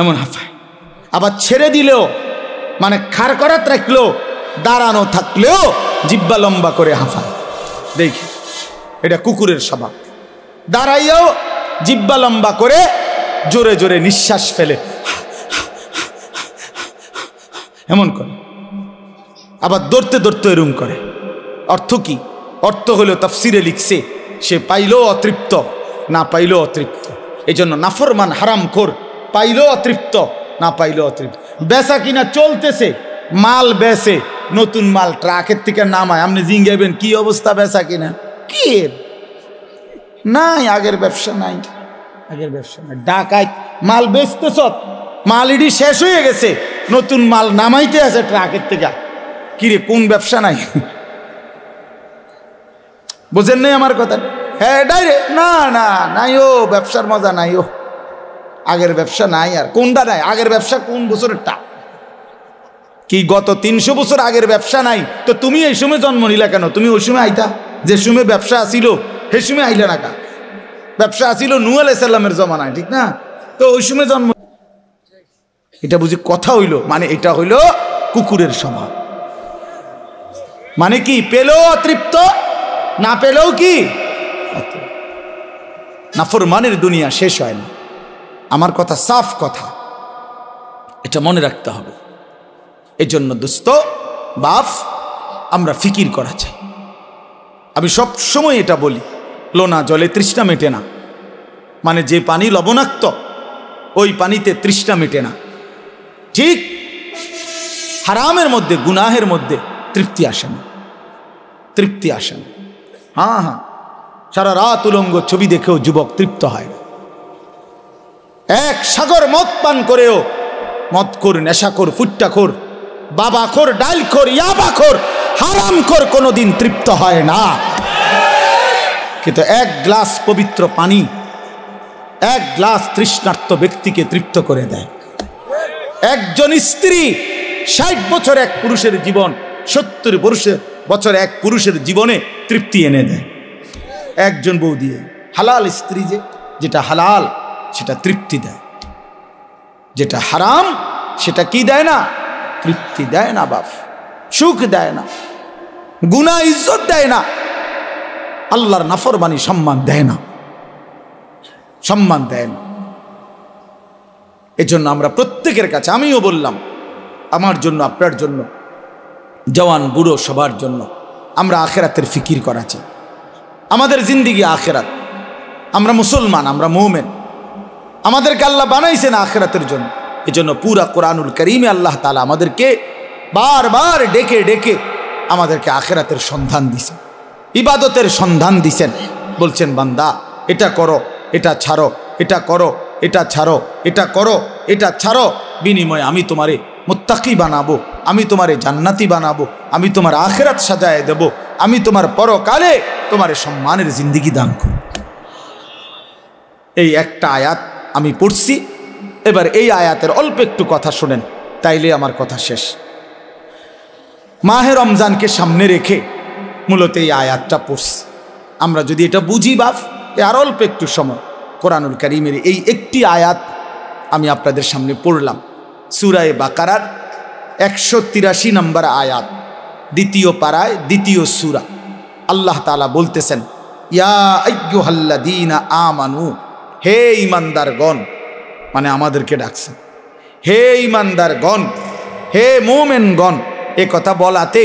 এমন হাঁফায়। আবার ছেড়ে দিলেও, মানে খাড় করাত রাখলেও, দাঁড়ানো থাকলেও জিব্বা লম্বা করে হাঁফায়। দেখি, এটা কুকুরের স্বভাব। দাঁড়াইয়াও জিব্বা লম্বা করে জোরে জোরে নিঃশ্বাস ফেলে, এমন করে। আবার দৌড়তে দৌড়তে এরম করে। অর্থ কি? অর্থ হলো তাফসিরে লিখছে, সে পাইলেও অতৃপ্ত, না পাইলেও অতৃপ্ত। এই জন্য নাফরমান হারামখোর, পাইলেও অতৃপ্ত, না পাইলেও অতৃপ্ত। বেচা কিনা চলতেছে, মাল বেচে, নতুন মাল ট্রাকের থেকে নামায়, আপনি জিঙ্গাইবেন কি অবস্থা বেচা কিনা? কি নাই, আগের ব্যবসা নাই, আগের ব্যবসা নাই। ডাকাইত মাল বেচতেছ, মাল ইডি শেষ হয়ে গেছে, নতুন মাল নামাইতে আছে ট্রাকের থেকে। কিরে, কোন ব্যবসা নাই? বুঝেন নাই আমার কথা? হ্যাঁ, ডাইরেক্ট না না নাই, ও ব্যবসার মজা নাই, ও আগের ব্যবসা নাই। আর কোনটা নাই? আগের ব্যবসা কোন বছরেরটা? কি গত 300 বছর আগের ব্যবসা নাই? তো তুমি এই সময় জন্ম নিলা কেন? তুমি ওই সময় আইতা, যে সময় ব্যবসা আসিল সেই সময় আইলে না কা? ব্যবসা আসিল নূহ আলাইহিস সালামের জমানায়, ঠিক না? তো ওই সময় জন্ম, এটা বুঝি কথা হইল? মানে এটা হইল কুকুরের স্বভাব। মানে কি, পেলেও অতৃপ্ত, না পেলেও কি নাফরমানের দুনিয়া শেষ হয় না। আমার কথা সাফ কথা, এটা মনে রাখতে হবে। এজন্য দোস্ত বাপ, আমরা ফিকির করা চাই। আমি সব সময় এটা বলি, লোনা জলে তৃষ্ণা মেটে না। মানে যে পানি লবণাক্ত, ওই পানিতে তৃষ্ণা মেটে না। ঠিক হারামের মধ্যে, গুনাহের মধ্যে তৃপ্তি আসে না, তৃপ্তি আসে না। হ্যাঁ হ্যাঁ, সারা রাত উলঙ্গ ছবি দেখেও যুবক তৃপ্ত হয় না। এক সাগর মদ পান করেও, মদখোর, নেশাখোর, ফুট্টাখোর, বাবাখোর, ডালখোর, ইয়াবাখোর, হারামখোর কোনোদিন তৃপ্ত হয় না। কিন্তু এক গ্লাস পবিত্র পানি এক গ্লাস তৃষ্ণার্ত ব্যক্তিকে তৃপ্ত করে দেয়। একজন স্ত্রী 60 বছর এক পুরুষের জীবন, 70 বছর এক পুরুষের জীবনে তৃপ্তি এনে দেয় একজন বউ দিয়ে। হালাল স্ত্রী যেটা হালাল সেটা তৃপ্তি দেয়, যেটা হারাম সেটা কি দেয় না? তৃপ্তি দেয় না বাপ, সুখ দেয় না, গুনাহ ইজ্জত দেয় না, আল্লাহর নাফরমানি সম্মান দেয় না, সম্মান দেয় না। এজন্য আমরা প্রত্যেকের কাছে, আমিও বললাম আমার জন্য, আপনার জন্য, জওয়ান বুড়ো সবার জন্য, আমরা আখেরাতের ফিকির করা চাই। আমাদের জিন্দিগি আখেরাত। আমরা মুসলমান, আমরা মুমিন, আমাদেরকে আল্লাহ বানাইছেন আখেরাতের জন্য। এজন্য পুরা কোরআনুল কারীমে আল্লাহ তাআলা আমাদেরকে বারবার ডেকে ডেকে আমাদেরকে আখেরাতের সন্ধান দিছেন, ইবাদতের সন্ধান দিছেন। বলছেন বান্দা এটা করো, এটা ছাড়ো, এটা করো, এটা ছাড়ো, এটা করো, এটা ছাড়ো, বিনিময়ে আমি তোমারে মুত্তাকি বানাবো, আমি তোমারে জান্নাতি বানাবো, আমি তোমার আখেরাত সাজায় দেব, আমি তোমার পরকালে তোমার সম্মানের জিন্দিগি দান করব। এই একটা আয়াত আমি পড়ছি। এবার এই আয়াতের অল্প একটু কথা শোনেন, তাইলে আমার কথা শেষ। মাহে রমজানকে সামনে রেখে মূলত এই আয়াতটা পড়ছি। আমরা যদি এটা বুঝি বাপ, আর অল্প একটু সময় কোরআনুল কারীমের এই একটি আয়াত আমি আপনাদের সামনে পড়লাম। সূরা বাকারার 183 নম্বর আয়াত, দ্বিতীয় পারায়, দ্বিতীয় সূরা। আল্লাহ তাআলা বলতেছেন, ইয়া আইয়ুহাল্লাযীনা আমানু, হে ঈমানদারগণ, মানে আমাদেরকে ডাকছেন, হে ঈমানদারগণ, হে মুমিনগণ। এ কথা বলাতে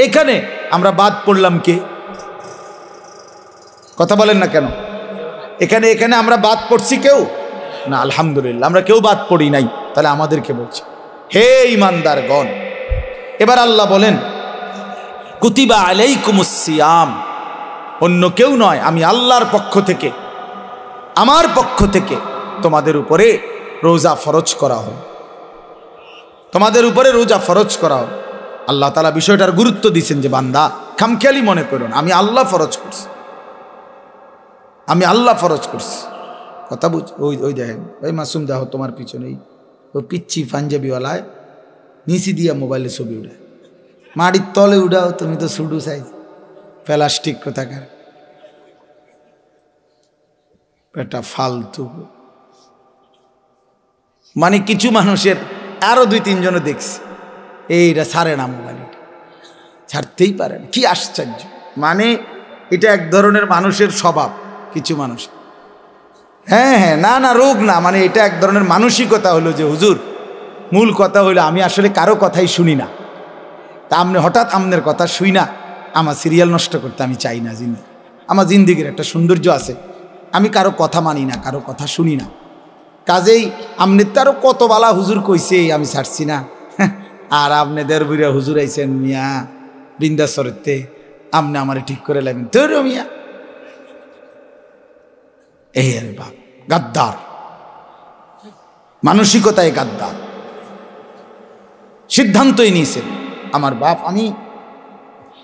এখানে আমরা বাদ পড়লাম কে? কথা বলেন না কেন? এখানে আমরা বাদ পড়ছি কেউ না? আলহামদুলিল্লাহ, আমরা কেউ বাদ পড়ি নাই। তাহলে আমাদেরকে বলছে হে ঈমানদারগণ। এবার আল্লাহ বলেন, কুতিবা আলাইকুমুস সিয়াম, অন্য কেউ নয়, আমি আল্লাহর পক্ষ থেকে, আমার পক্ষ থেকে তোমাদের উপরে রোজা ফরজ করা হলো, তোমাদের উপরে রোজা ফরজ করা হলো। আল্লাহ তাআলা বিষয়টার গুরুত্ব দিয়েছেন যে বান্দা খামখেয়ালি মনে করো না, আমি আল্লাহ ফরজ করছি, আমি আল্লাহ ফরজ করছি। কথা বুঝ? ওই দেখেন ভাই মাসুম, দেখো তোমার পিছনেই ও পিচ্ছি পাঞ্জাবিওয়ালায় নিচি দিয়া মোবাইলে ছবি উঠায়, মাটির তলে উঠাও, তুমি তো সুডু সাইজ প্লাস্টিক কোথাকার, এটা ফালতু। মানে কিছু মানুষের, আরো 2-3 জনে দেখছি এইটা ছাড়ে না, মোবাইল ছাড়তেই পারে না। কি আশ্চর্য! মানে এটা এক ধরনের মানুষের স্বভাব, কিছু মানুষ। হ্যাঁ, না রোগ না, মানে এটা এক ধরনের মানসিকতা হলো যে হুজুর, মূল কথা হইলো আমি আসলে কারো কথাই শুনি না। তা আপনি হঠাৎ আপনার কথা শুই না, আমার সিরিয়াল নষ্ট করতে আমি চাই না। আমার জিন্দিগির একটা সৌন্দর্য আছে, আমি কারো কথা মানি না, কারো কথা শুনি না। কাজেই আপনি তারও কত বালা হুজুর কইছে, আমি ছাড়ছি না। আর আপনি দেড় হুজুর আইছেন মিয়া বৃন্দাসরেতে, আপনি আমারে ঠিক করে লাগবেন তোর মিয়া। এই আরে বাপ, গাদ্দার মানসিকতায়, গাদ্দার সিদ্ধান্তই নিয়েছেন। আমার বাপ, আমি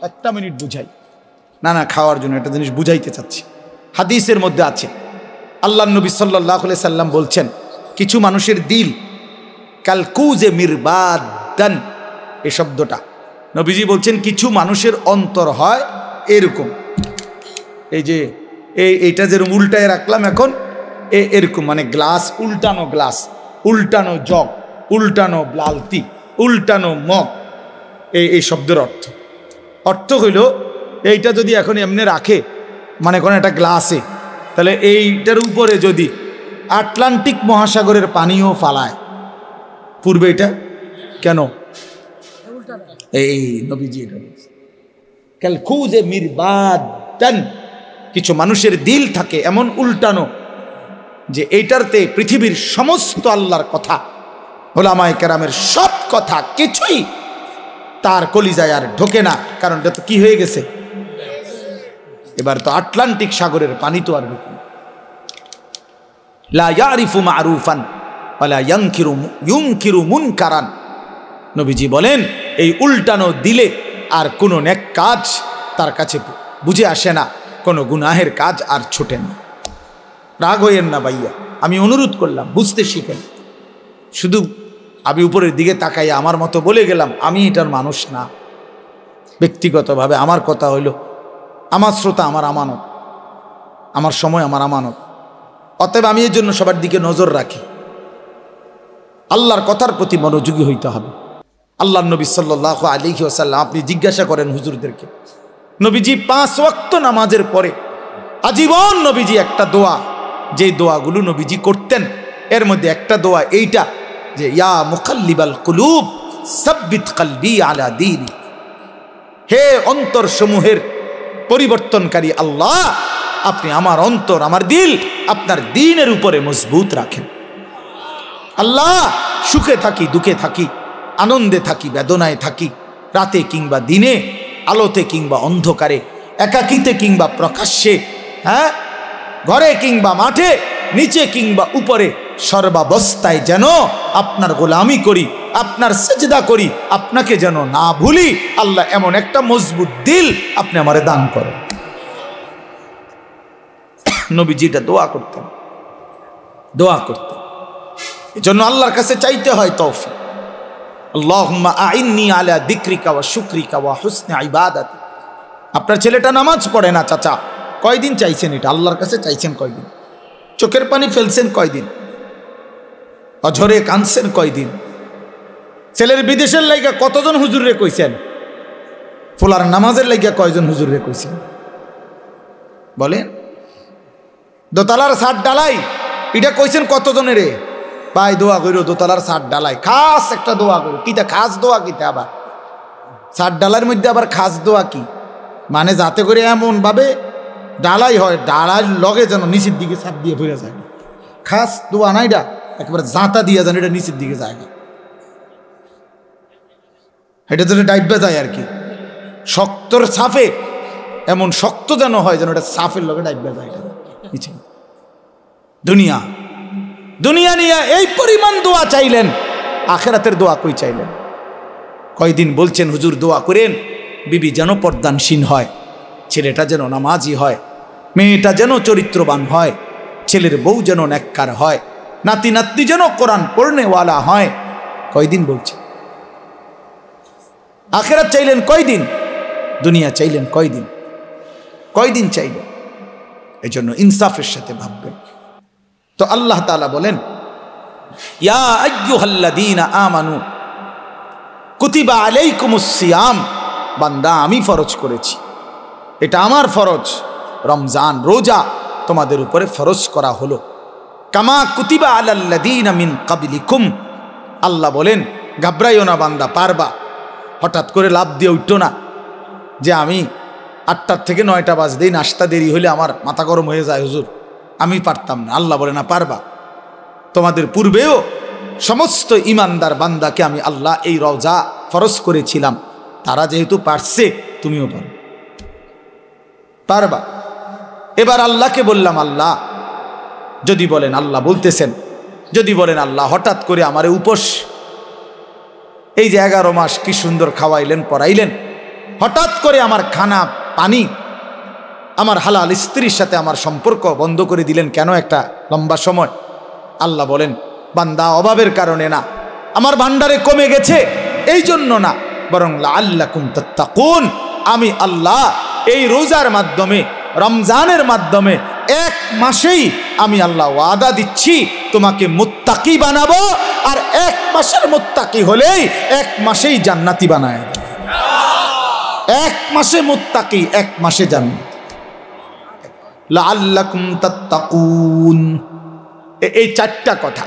একটা মিনিট বুঝাই, না খাওয়ার জন্য একটা জিনিস বুঝাইতে চাচ্ছি। হাদিসের মধ্যে আছে, আল্লাহ নবী সাল্লাল্লাহু আলাইহি সাল্লাম বলছেন, কিছু মানুষের দিল কালকুজে মিরবাদান, এই শব্দটা নবীজি বলছেন কিছু মানুষের অন্তর হয় এরকম, এই যে এইটা যেরকম উল্টায় রাখলাম এখন, এরকম, মানে গ্লাস, উল্টানো জগ, উল্টানো লালতি, উল্টানো মগ, এই শব্দের অর্থ হইল এইটা যদি এখন এমনি রাখে, মানে কোনো একটা গ্লাসে, তাহলে এইটার উপরে যদি আটলান্টিক মহাসাগরের পানিও ফালায় পূর্বে, এটা কেন? এই নবীজি এটা বলছে, কাল খুজে মিরবাদান, কিছু মানুষের দিল থাকে এমন উল্টানো যে এইটারতে পৃথিবীর সমস্ত আল্লাহর কথা, ওলামায়ে কেরামের সব কথা কিছুই তার কলিজায় আর ঢোকে না, কারণ এটা তো কি হয়ে গেছে, এবার তো আটলান্টিক সাগরের পানি তো আর ঢোকে না। লা ইয়ারিফু মারুফান ওয়ালা ইউনকিরু মুনকারান, নবীজি বলেন এই উল্টানো দিলে আর কোনো নেক কাজ তার কাছে বুঝে আসে না, কোনো গুনাহের কাজ আর ছোটে না। রাগ হইয়েন না ভাইয়া, আমি অনুরোধ করলাম বুঝতে শিখেন। শুধু আমি উপরের দিকে তাকাইয়া আমার মতো বলে গেলাম, আমি এটার মানুষ না। ব্যক্তিগতভাবে আমার কথা হইল, আমার শ্রোতা আমার আমানত, আমার সময় আমার আমানত, অতএব আমি এর জন্য সবার দিকে নজর রাখি। আল্লাহর কথার প্রতি মনোযোগী হইতে হবে। আল্লাহর নবী সাল্লাল্লাহু আলাইহি ওয়াসাল্লাম, আপনি জিজ্ঞাসা করেন হুজুরদেরকে, নবীজি 5 ওয়াক্ত নামাজের পরে আজীবন নবীজি একটা দোয়া, যে দোয়াগুলো নবীজি করতেন এর মধ্যে একটা দোয়া এইটা, যে ইয়া মুকাল্লিবাল কুলুব সাব্বিত কলবি আলা দীনি, হে অন্তর সমূহের পরিবর্তনকারী আল্লাহ, আপনি আমার অন্তর, আমার দিল আপনার দ্বীনের উপরে মজবুত রাখেন। আল্লাহ, সুখে থাকি দুঃখে থাকি, আনন্দে থাকি বেদনায় থাকি, রাতে কিংবা দিনে, আলোতে কিংবা অন্ধকারে, একাকিতে কিংবা প্রকাশ্যে, হ্যাঁ, ঘরে কিংবা মাঠে, নিচে কিংবা উপরে, সর্বাবস্থায় যেন আপনার গোলামি করি, আপনার সেজদা করি, আপনাকে যেন না ভুলি। আল্লাহ, এমন একটা মজবুত দিল আপনি আমারে দান করেন। নবীজিটা দোয়া করতেন, দোয়া করতেন। এজন্য আল্লাহর কাছে চাইতে হয় তৌফিক। আল্লাহুম্মা আইন্নি আলা যিকরিকা ওয়া শুকরিকা ওয়া হুসনি ইবাদাতি। আপনার ছেলেটা নামাজ পড়ে না চাচা, কয়দিন চাইছেন এটা? আল্লাহর কাছে চাইছেন কয়দিন? চোখের পানি ফেলছেন কয়দিন? অঝরে কাঁদছেন কয়দিন? ছেলের বিদেশের লাইগা কতজন হুজুরে কইছেন? ফুলার নামাজের লাইগা কয়জন হুজুরে কইছেন? বলেন। দোতলার ছাদ ডালাই এটা কইছেন কতজনের? রে ভাই দোয়া কইরো, দোতলার ছাদ ডালাই খাস একটা দোয়া করো। কিতা খাস দোয়া? কিতা আবার ছাদ ডালার মধ্যে আবার খাস দোয়া কি? মানে যাতে করে এমন ভাবে ডালাই হয়, ডালার লগে যেন নিচের দিকে ছাদ দিয়ে ফিরে যায়। খাস দোয়া না এটা, একেবারে জাঁতা দিয়ে যেন এটা নিচের দিকে যায়, এটা যেন ডাইবা যায় আর কি। শক্তর সাফে এমন শক্ত যেন হয়, যেন এটা সাফের লগে ডাইবা যায় নিচে। দুনিয়া দুনিয়া নিয়ে এই পরিমাণ দোয়া চাইলেন, আখেরাতের দোয়া কই চাইলেন? কয়দিন বলছেন হুজুর দোয়া করেন বিবি যেন পর্দানসীন হয়, ছেলেটা যেন নামাজি হয়, মেয়েটা যেন চরিত্রবান হয়, ছেলের বউ যেন নেককার হয়, নাতি নাতনি যেন কোরআন পড়নেওয়ালা হয়। কয়দিন বলছে? আখেরাত চাইলেন কয়দিন? দুনিয়া চাইলেন কয়দিন? কয়দিন চাইলেন? এই জন্য ইনসাফের সাথে ভাববেন। তো আল্লাহ তাআলা বলেন, ইয়া আইয়ুহাল্লাযীনা আমানু কুতিবা আলাইকুমুস সিয়াম, বান্দা আমি ফরজ করেছি, এটা আমার ফরজ, রমজান রোজা তোমাদের উপরে ফরজ করা হলো। কামা কুতিবা আলাল্লাযীনা মিন ক্বাবলিকুম, আল্লাহ বলেন ঘাবড়াইও না বান্দা, পারবা। হঠাৎ করে লাভ দিয়ে উঠতো না যে আমি 8টার থেকে 9টা বাজতেই নাস্তা দেরি হলে আমার মাথা গরম হয়ে যায় হুজুর, আমি পারতাম না। আল্লাহ বলে না, পারবা। তোমাদের পূর্বেও সমস্ত ইমানদার বান্দাকে আমি আল্লাহ এই রোজা ফরজ করেছিলাম, তারা যেহেতু পারছে তুমিও পারো, পারবা। এবার আল্লাহকে বললাম, আল্লাহ যদি বলেন, আল্লাহ বলতেছেন, যদি বলেন আল্লাহ হঠাৎ করে আমারে উপোস, এই যে 11 মাস কি সুন্দর খাওয়াইলেন পড়াইলেন, হঠাৎ করে আমার খানা পানি, আমার হালাল স্ত্রীর সাথে আমার সম্পর্ক বন্ধ করে দিলেন কেন একটা লম্বা সময়? আল্লাহ বলেন, বান্দা অভাবের কারণে না, আমার ভান্ডারে কমে গেছে এই জন্য না, বরং লাআল্লাকুম তাত্তাকুন, আমি আল্লাহ এই রোজার মাধ্যমে, রমজানের মাধ্যমে 1 মাসেই আমি আল্লাহ ওয়াদা দিচ্ছি তোমাকে মুত্তাকি বানাবো, আর 1 মাসের মুত্তাকি হলেই 1 মাসেই জান্নাতি বানায় দেব। 1 মাসে মুত্তাকি, 1 মাসে জান্নাত। লাআল্লাকুম তাত্তাকুন, এই 4টা কথা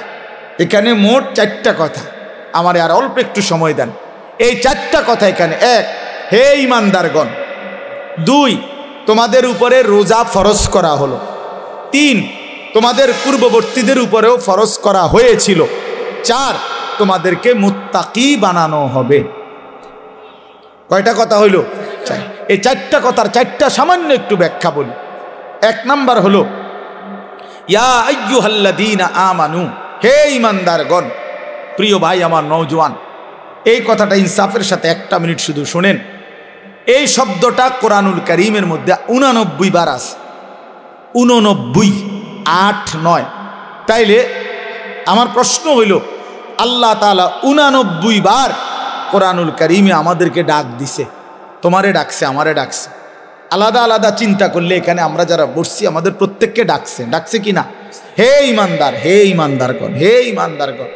এখানে, মোট 4টা কথা। আমারে আর অল্প একটু সময় দেন। এই 4টা কথা এখানে। 1, হে ঈমানদারগণ। 2, তোমাদের উপরে রোজা ফরজ করা হলো। 3, তোমাদের পূর্ববর্তীদের উপরেও ফরজ করা হয়েছিল। 4, তোমাদেরকে মুত্তাকি বানানো হবে। কয়টা কথা হইল? 4। এই 4টা কথার 4টা সামান্য একটু ব্যাখ্যা বলি। 1 নাম্বার হলো ইয়া আইয়ুহাল্লাযীনা আমানু, হে ঈমানদারগণ। প্রিয় ভাই আমার নওজোয়ান, এই কথাটা ইনসাফের সাথে 1টা মিনিট শুধু শুনেন। এই শব্দটা কোরআনুল কারীমের মধ্যে 89 বার আছে। 89, 8, 9। তাইলে আমার প্রশ্ন হইল, আল্লাহ তাআলা 89 বার কোরআনুল কারীমে আমাদেরকে ডাক দিছে। তোমারে ডাকছে, আমারে ডাকছে। আলাদা আলাদা চিন্তা করলে এখানে আমরা যারা বসছি আমাদের প্রত্যেককে ডাকছে। ডাকছে কি না? হে ঈমানদার, হে ঈমানদারগণ, হে ঈমানদারগণ।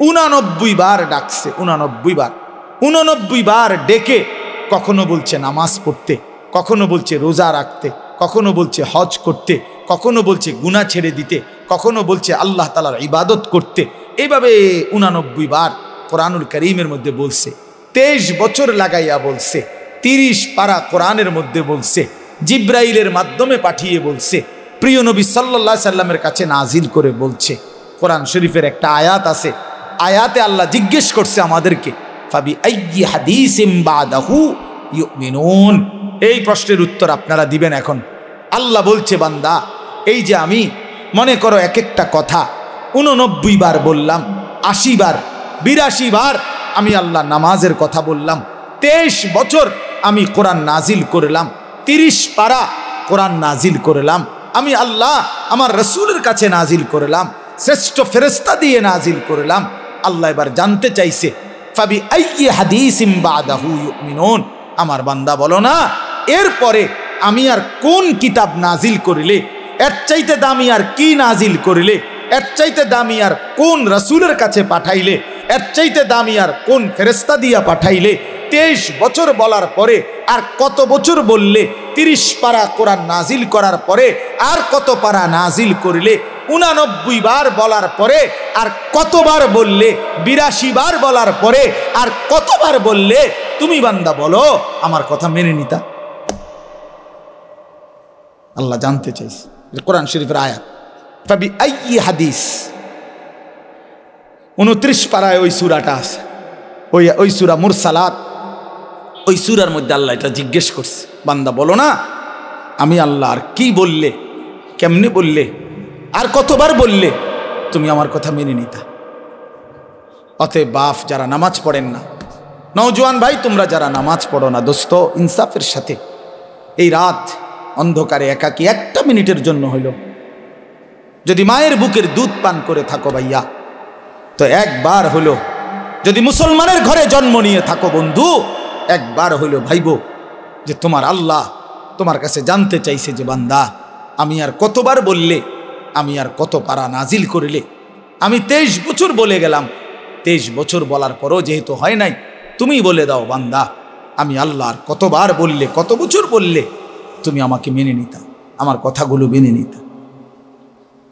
89 বার ডাকছে। 89 বার। 89 বার ডেকে কখনো বলছে নামাজ পড়তে, কখনো বলছে রোজা রাখতে, কখনো বলছে হজ করতে, কখনো বলছে গুনাহ ছেড়ে দিতে, কখনো বলছে আল্লাহ তাআলার ইবাদত করতে। এইভাবে 89 বার কোরআনুল কারীমের মধ্যে বলছে। 23 বছর লাগাইয়া বলছে। 30 পারা কোরআনের মধ্যে বলছে। জিব্রাইলের মাধ্যমে পাঠিয়ে বলছে। প্রিয় নবী সাল্লাল্লাহু আলাইহি সাল্লামের কাছে নাজিল করে বলছে। কোরআন শরীফের একটা আয়াত আছে। আয়াতে আল্লাহ জিজ্ঞেস করছে আমাদেরকে, ফাবি আইয়ি হাদিসিম বাদাহু ইউমিনুন। এই প্রশ্নের উত্তর আপনারা দিবেন এখন। আল্লাহ বলছে, বান্দা, এই যে আমি মনে করো এক একটা কথা 89 বার বললাম, 80 বার, 82 বার আমি আল্লাহ নামাজের কথা বললাম। 23 বছর আমি কোরআন নাজিল করলাম। 30 পারা কোরআন নাজিল করলাম। আমি আল্লাহ আমার রসুলের কাছে নাজিল করলাম, শ্রেষ্ঠ ফেরেশতা দিয়ে নাজিল করলাম। আল্লাহ এবার জানতে চাইছে, ফাবি আইয়ি হাদিসিম বাদাহু ইউমিনুন। আমার বান্দা বলো না, এরপরে আমি আর কোন কিতাব নাজিল করিলে, এর চাইতে দামি আর কি নাজিল করিলে, এর চাইতে দামি আর কোন রসুলের কাছে পাঠাইলে, এর চাইতে দামি আর কোন ফেরেশতা দিয়া পাঠাইলে। 23 বছর বলার পরে আর কত বছর বললে? 30 পারা কোরআন নাজিল করার পরে আর কত পারা নাজিল করিলে? 89 বার বলার পরে আর কতবার বললে? 82 বার বলার পরে আর কতবার বললে? তুমি বান্দা বলো, আমার কথা মেনে নিতা? আল্লাহ জানতে চাইছে। কোরআন শরীফের আয়াত, ফাবি আইয়ি হাদিস। 29 পারায় ওই সূরাটা আছে, ওই সূরা মুরসালাত। ওই সূরার মধ্যে আল্লাহ এটা জিজ্ঞেস করছে, বান্দা বলো না, আমি আল্লাহ আর কি বললে, কেমনে বললে, আর কতবার বললে তুমি আমার কথা মেনে নিতা? অতএব বাপ যারা নামাজ পড়েন না, নওজোয়ান ভাই তোমরা যারা নামাজ পড়ো না, দোস্ত ইনসাফের সাথে এই রাত অন্ধকারে একাকী 1টা মিনিটের জন্য হইল যদি মায়ের বুকের দুধ পান করে থাকো ভাইয়া, তো একবার হলো, যদি মুসলমানের ঘরে জন্ম নিয়ে থাকো বন্ধু, একবার হইল ভাইবো যে তোমার আল্লাহ তোমার কাছে জানতে চাইছে যে বান্দা, আমি আর কতবার বললে, আমি আর কত পারা নাজিল করিলে? আমি 23 বছর বলে গেলাম। 23 বছর বলার পরও যেহেতু হয় নাই, তুমি বলে দাও বান্দা, আমি আল্লাহ আর কতবার বললে, কত বছর বললে তুমি আমাকে মেনে নিতা, আমার কথাগুলো মেনে নিতা?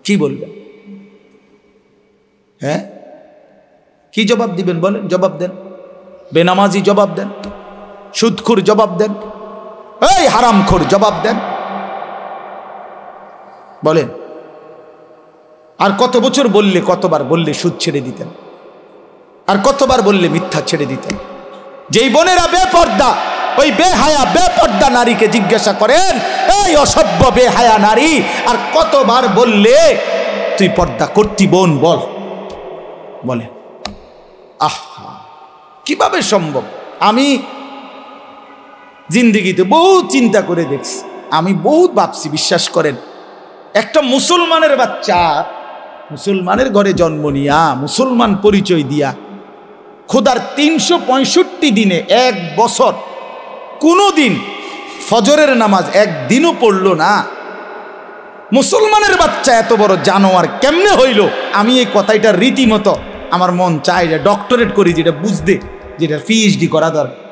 কি বলবেন? হ্যাঁ, কি জবাব দিবেন বলেন? জবাব দেন। বেনামাজি জবাব দেন, সুদখোর জবাব দেন, এই হারামখোর জবাব দেন, বলেন। আর কত বছর বললে, কতবার বললে সুদ ছেড়ে দিতেন? আর কতবার বললে মিথ্যা ছেড়ে দিতেন? যেই বোনেরা বেপর্দা, ওই বেহায়া বেপর্দা নারীকে জিজ্ঞাসা করেন, এই অসভ্য বেহায়া নারী, আর কতবার বললে তুই পর্দা করতি বোন, বল, বলে। আহা, কিভাবে সম্ভব? আমি জিন্দিগিতে বহুত চিন্তা করে দেখছি, আমি বহুত ভাবছি, বিশ্বাস করেন। একটা মুসলমানের বাচ্চা মুসলমানের ঘরে জন্ম নিয়া, মুসলমান পরিচয় দিয়া, খোদার 365 দিনে 1 বছর কোনো দিন ফজরের নামাজ একদিনও পড়ল না, মুসলমানের বাচ্চা এত বড় জানোয়ার কেমনে হইল? আমি এই কথাটা রীতিমতো আমার মন চায় যে ডক্টরেট করি, যেটা বুঝতে, যেটা পিএইচডি করা দরকার,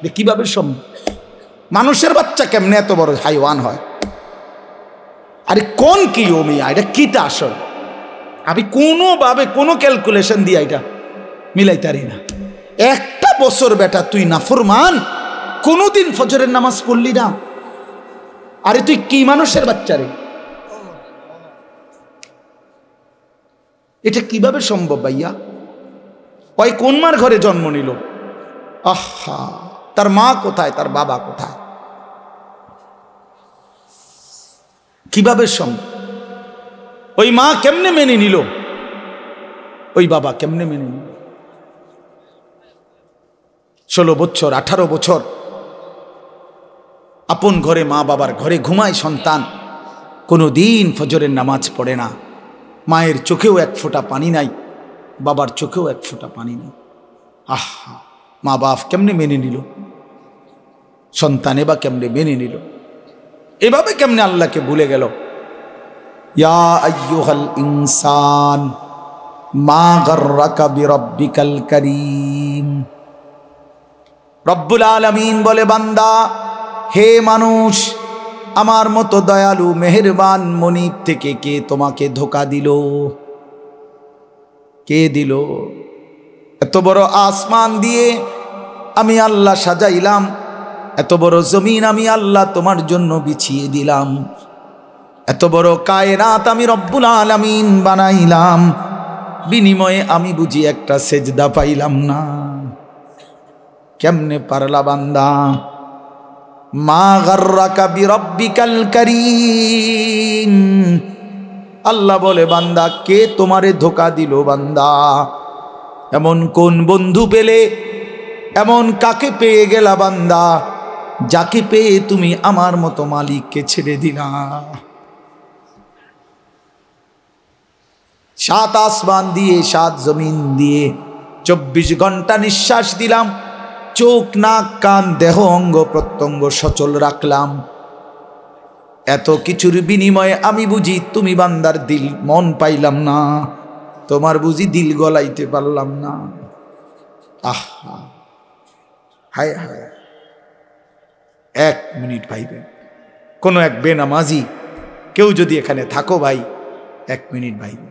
যে কিভাবে সম্ভব মানুষের বাচ্চা কেমনে এত বড় হাইওয়ান হয়। আরে কোন কি ও মিয়া, এটা কিটা আসল? আমি কোনোভাবে কোনো ক্যালকুলেশন দিয়ে এটা মিলাইতারি না। একটা বছর বেটা তুই নাফরমান, কোনোদিন ফজরের নামাজ পড়লি না, আরে তুই কি মানুষের বাচ্চা রে? এটা কিভাবে সম্ভব ভাইয়া? ওই কোন মার ঘরে জন্ম নিল? আহা, তার মা কোথায়, তার বাবা কোথায়? কিভাবে সম্ভব? ওই মা কেমনে মেনে নিল, ওই বাবা কেমনে মেনে নিল? 16 বছর 18 বছর আপন ঘরে, মা বাবার ঘরে ঘুমায় সন্তান, কোনো দিন ফজরের নামাজ পড়ে না। মায়ের চোখেও এক ফোঁটা পানি নাই, বাবার চোখেও এক ফোঁটা পানি নাই। আহা, মা বাপ কেমনে মেনে নিল? সন্তানে বা কেমনে মেনে নিল? এভাবে কেমনে আল্লাহকে ভুলে গেল? ইয়া আইয়ুহাল ইনসান মা গাররাকা বিরাব্বিকাল কারীম। রব্বুল আলামিন বলে, বান্দা, হে মানুষ, আমার মতো দয়ালু মেহেরবান মনিব থেকে কে তোমাকে ধোঁকা দিল? কে দিল? এত বড় আসমান দিয়ে আমি আল্লাহ সাজাইলাম, এত বড় জমিন আমি আল্লাহ তোমার জন্য বিছিয়ে দিলাম, এত বড় কায়নাত আমি রব্বুল আলামিন বানাইলাম, বিনিময়ে আমি বুঝি একটা সেজদা পাইলাম না? কেমনে পারলা বান্দা? মা গাররাকা বিরাব্বিকাল কারীম। আল্লাহ বলে, বান্দা, কে তোমারে ধোঁকা দিল? বান্দা, এমন কোন বন্ধু পেলে, এমন কাকে পেয়ে গেলা বান্দা, যাকে পেয়ে তুমি আমার মতো মালিককে ছেড়ে দিলা? 7 আসমান দিয়ে 7 জমিন দিয়ে 24 ঘন্টা নিঃশ্বাস দিলাম, চোখ নাক কান দেহ অঙ্গ প্রত্যঙ্গ সচল রাখলাম, এত কিছুর বিনিময়ে আমি বুঝি তুমি বান্দার দিল মন পাইলাম না, তোমার বুঝি দিল গলাইতে পারলাম না। আহা, হায় হায়। 1 মিনিট ভাইবেন, কোনো এক বেনামাজি কেউ যদি এখানে থাকো ভাই, 1 মিনিট ভাইবে,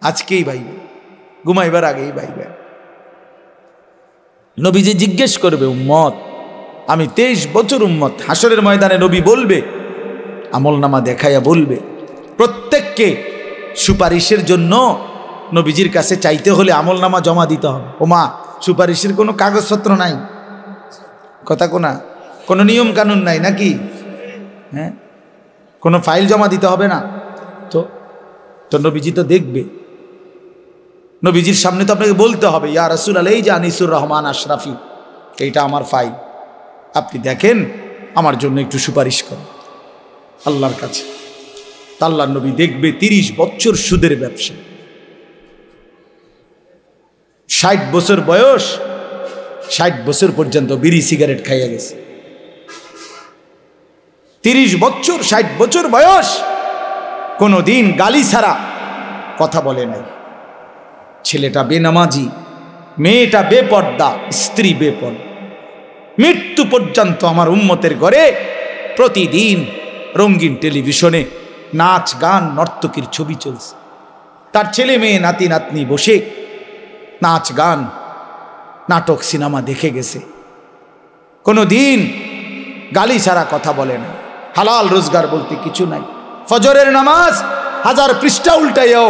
আজকেই ভাইবে, ঘুমাইবার আগেই ভাইবে। নবীজি জিজ্ঞেস করবে, উম্মত, আমি 23 বছর উম্মত, হাসরের ময়দানে নবী বলবে, আমলনামা দেখাইয়া বলবে, প্রত্যেককে সুপারিশের জন্য নবীজির কাছে চাইতে হলে আমলনামা জমা দিতে হবে। ওমা, সুপারিশের কোনো কাগজপত্র নাই, কথা কোনা, কোনো নিয়ম কানুন নাই নাকি? হ্যাঁ, কোনো ফাইল জমা দিতে হবে না তো নবীজি তো দেখবে, নবীজির সামনে তো আপনাকে বলতে হবে, ইয়া রাসূলুল্লাহ, এই যে আনিসুর রহমান আশরাফি, এইটা আমার ফাইল, আপনি দেখেন, আমার জন্য একটু সুপারিশ করেন আল্লাহর কাছে। আল্লাহর নবী দেখবে 30 বছর সুদের ব্যবসা, 60 বছর বয়স, 60 বছর পর্যন্ত বিড়ি সিগারেট খাইয়া গেছে। 30 বছর 60 বছর বয়স, কোনো দিন গালি ছাড়া কথা বলে নাই। ছেলেটা বেনামাজি, মেয়েটা বেপর্দা, স্ত্রী বেপর্দা, মৃত্যু পর্যন্ত আমার উম্মতের ঘরে প্রতিদিন রঙিন টেলিভিশনে নাচ গান নর্তকীর ছবি চলছে। তার ছেলে মেয়ে নাতি নাতনি বসে নাচ গান নাটক সিনেমা দেখে গেছে, কোনো দিন গালি ছাড়া কথা বলে না, হালাল রোজগার বলতে কিছু নাই। ফজরের নামাজ 1000 পৃষ্ঠা উল্টাইও,